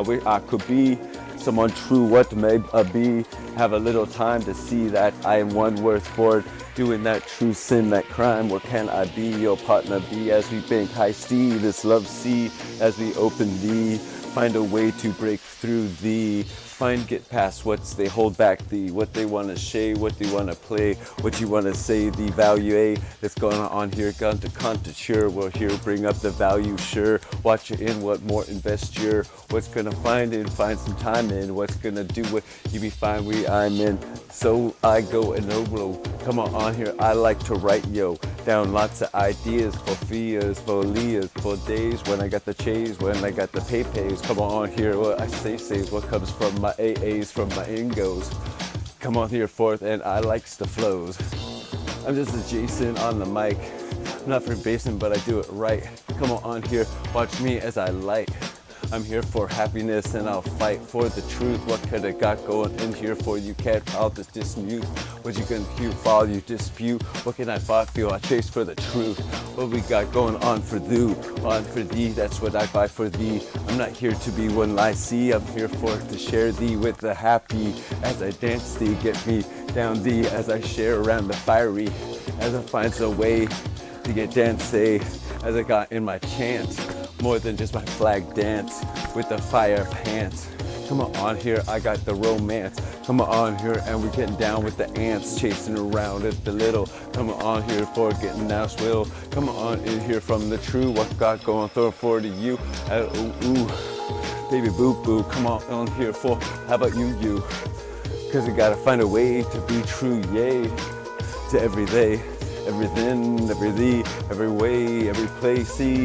wish I could be someone true. What may be? Have a little time to see that I am one worth for it. Doing that true sin, that crime. What can I be? Your partner be as we bank high steed. This love see as we open thee. Find a way to break through thee. Get past what they hold back thee. What they want to say, what they want to play, what you want to say, the value that's going on here. Gone to contour. We'll here bring up the value sure. Watch it in what more invest your. What's gonna find some time in. What's gonna do what you be fine we I'm in. So I go and overload. Come on here. I like to write yo down lots of ideas for fears, for leas, for days when I got the chase, when I got the pays. Come on here. What I say says what comes from my AAs, from my ingos. Come on here forth and I likes the flows. I'm just a Jason on the mic. I'm not for basing, but I do it right. Come on here. Watch me as I light. I'm here for happiness and I'll fight for the truth. What could I got going in here for you? Can't file this dispute. What you gonna do? Fall you dispute. What can I fight for? I chase for the truth. What we got going on for thee, on for thee. That's what I fight for thee. I'm not here to be one lie. See, I'm here for to share thee with the happy. As I dance thee, get me down thee. As I share around the fiery. As I find a way to get dancey. As I got in my chant. More than just my flag dance with the fire pants. Come on here, I got the romance. Come on here, and we're getting down with the ants, chasing around at the little. Come on here for getting now swill. Come on in here from the true. What got going through for to you? Ooh, baby boo boo. Come on here for. How about you? Cause we gotta find a way to be true. Yay to every day, everything, every thee, every way, every place. See.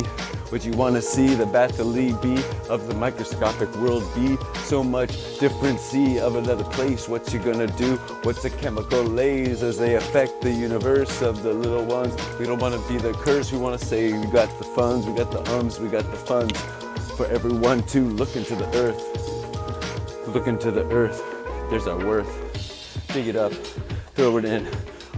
What you want to see, the battle be of the microscopic world be so much different see of another place. What you gonna do? What's the chemical lays as they affect the universe of the little ones? We don't want to be the curse. We want to say we got the funds, we got the we got the funds for everyone to look into the earth. Look into the earth. There's our worth. Dig it up, throw it in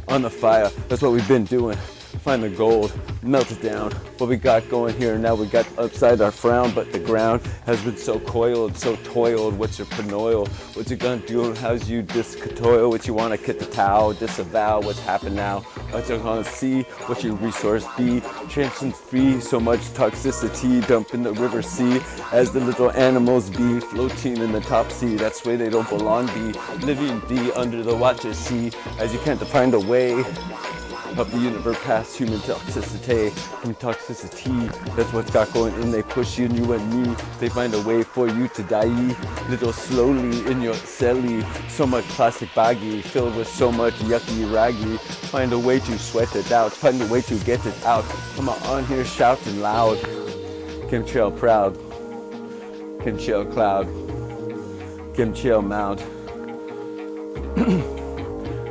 on the fire. That's what we've been doing. Find the gold, melt it down. What we got going here now, we got upside our frown, but the ground has been so coiled, so toiled. What's your panoil? What you gonna do? How's you discotoil? What you wanna get the towel, disavow what's happened now? What you gonna see? What your resource be? Tension free, so much toxicity, dump in the river sea. As the little animals be floating in the top sea, that's where they don't belong be. Living be under the waters sea, as you can't find a way. Of the universe past human toxicity, from toxicity, that's what's got going in. They push you and me, they find a way for you to die, little slowly in your celly. So much plastic baggy, filled with so much yucky raggy. Find a way to sweat it out, find a way to get it out. Come on here shouting loud, chemtrail proud, chemtrail cloud, chemtrail mount.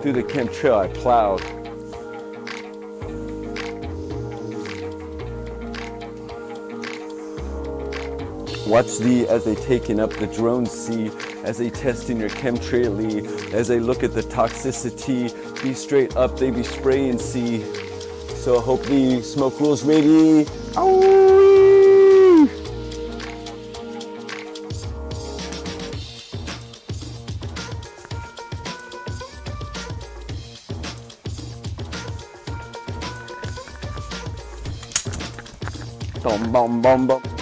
Through the chemtrail I plowed. Watch thee as they taking up the drone see, as they testing your chemtrail, as they look at the toxicity, be straight up, they be spraying see. So I hope the smoke rules ready. Ow! Bum bum bum bum.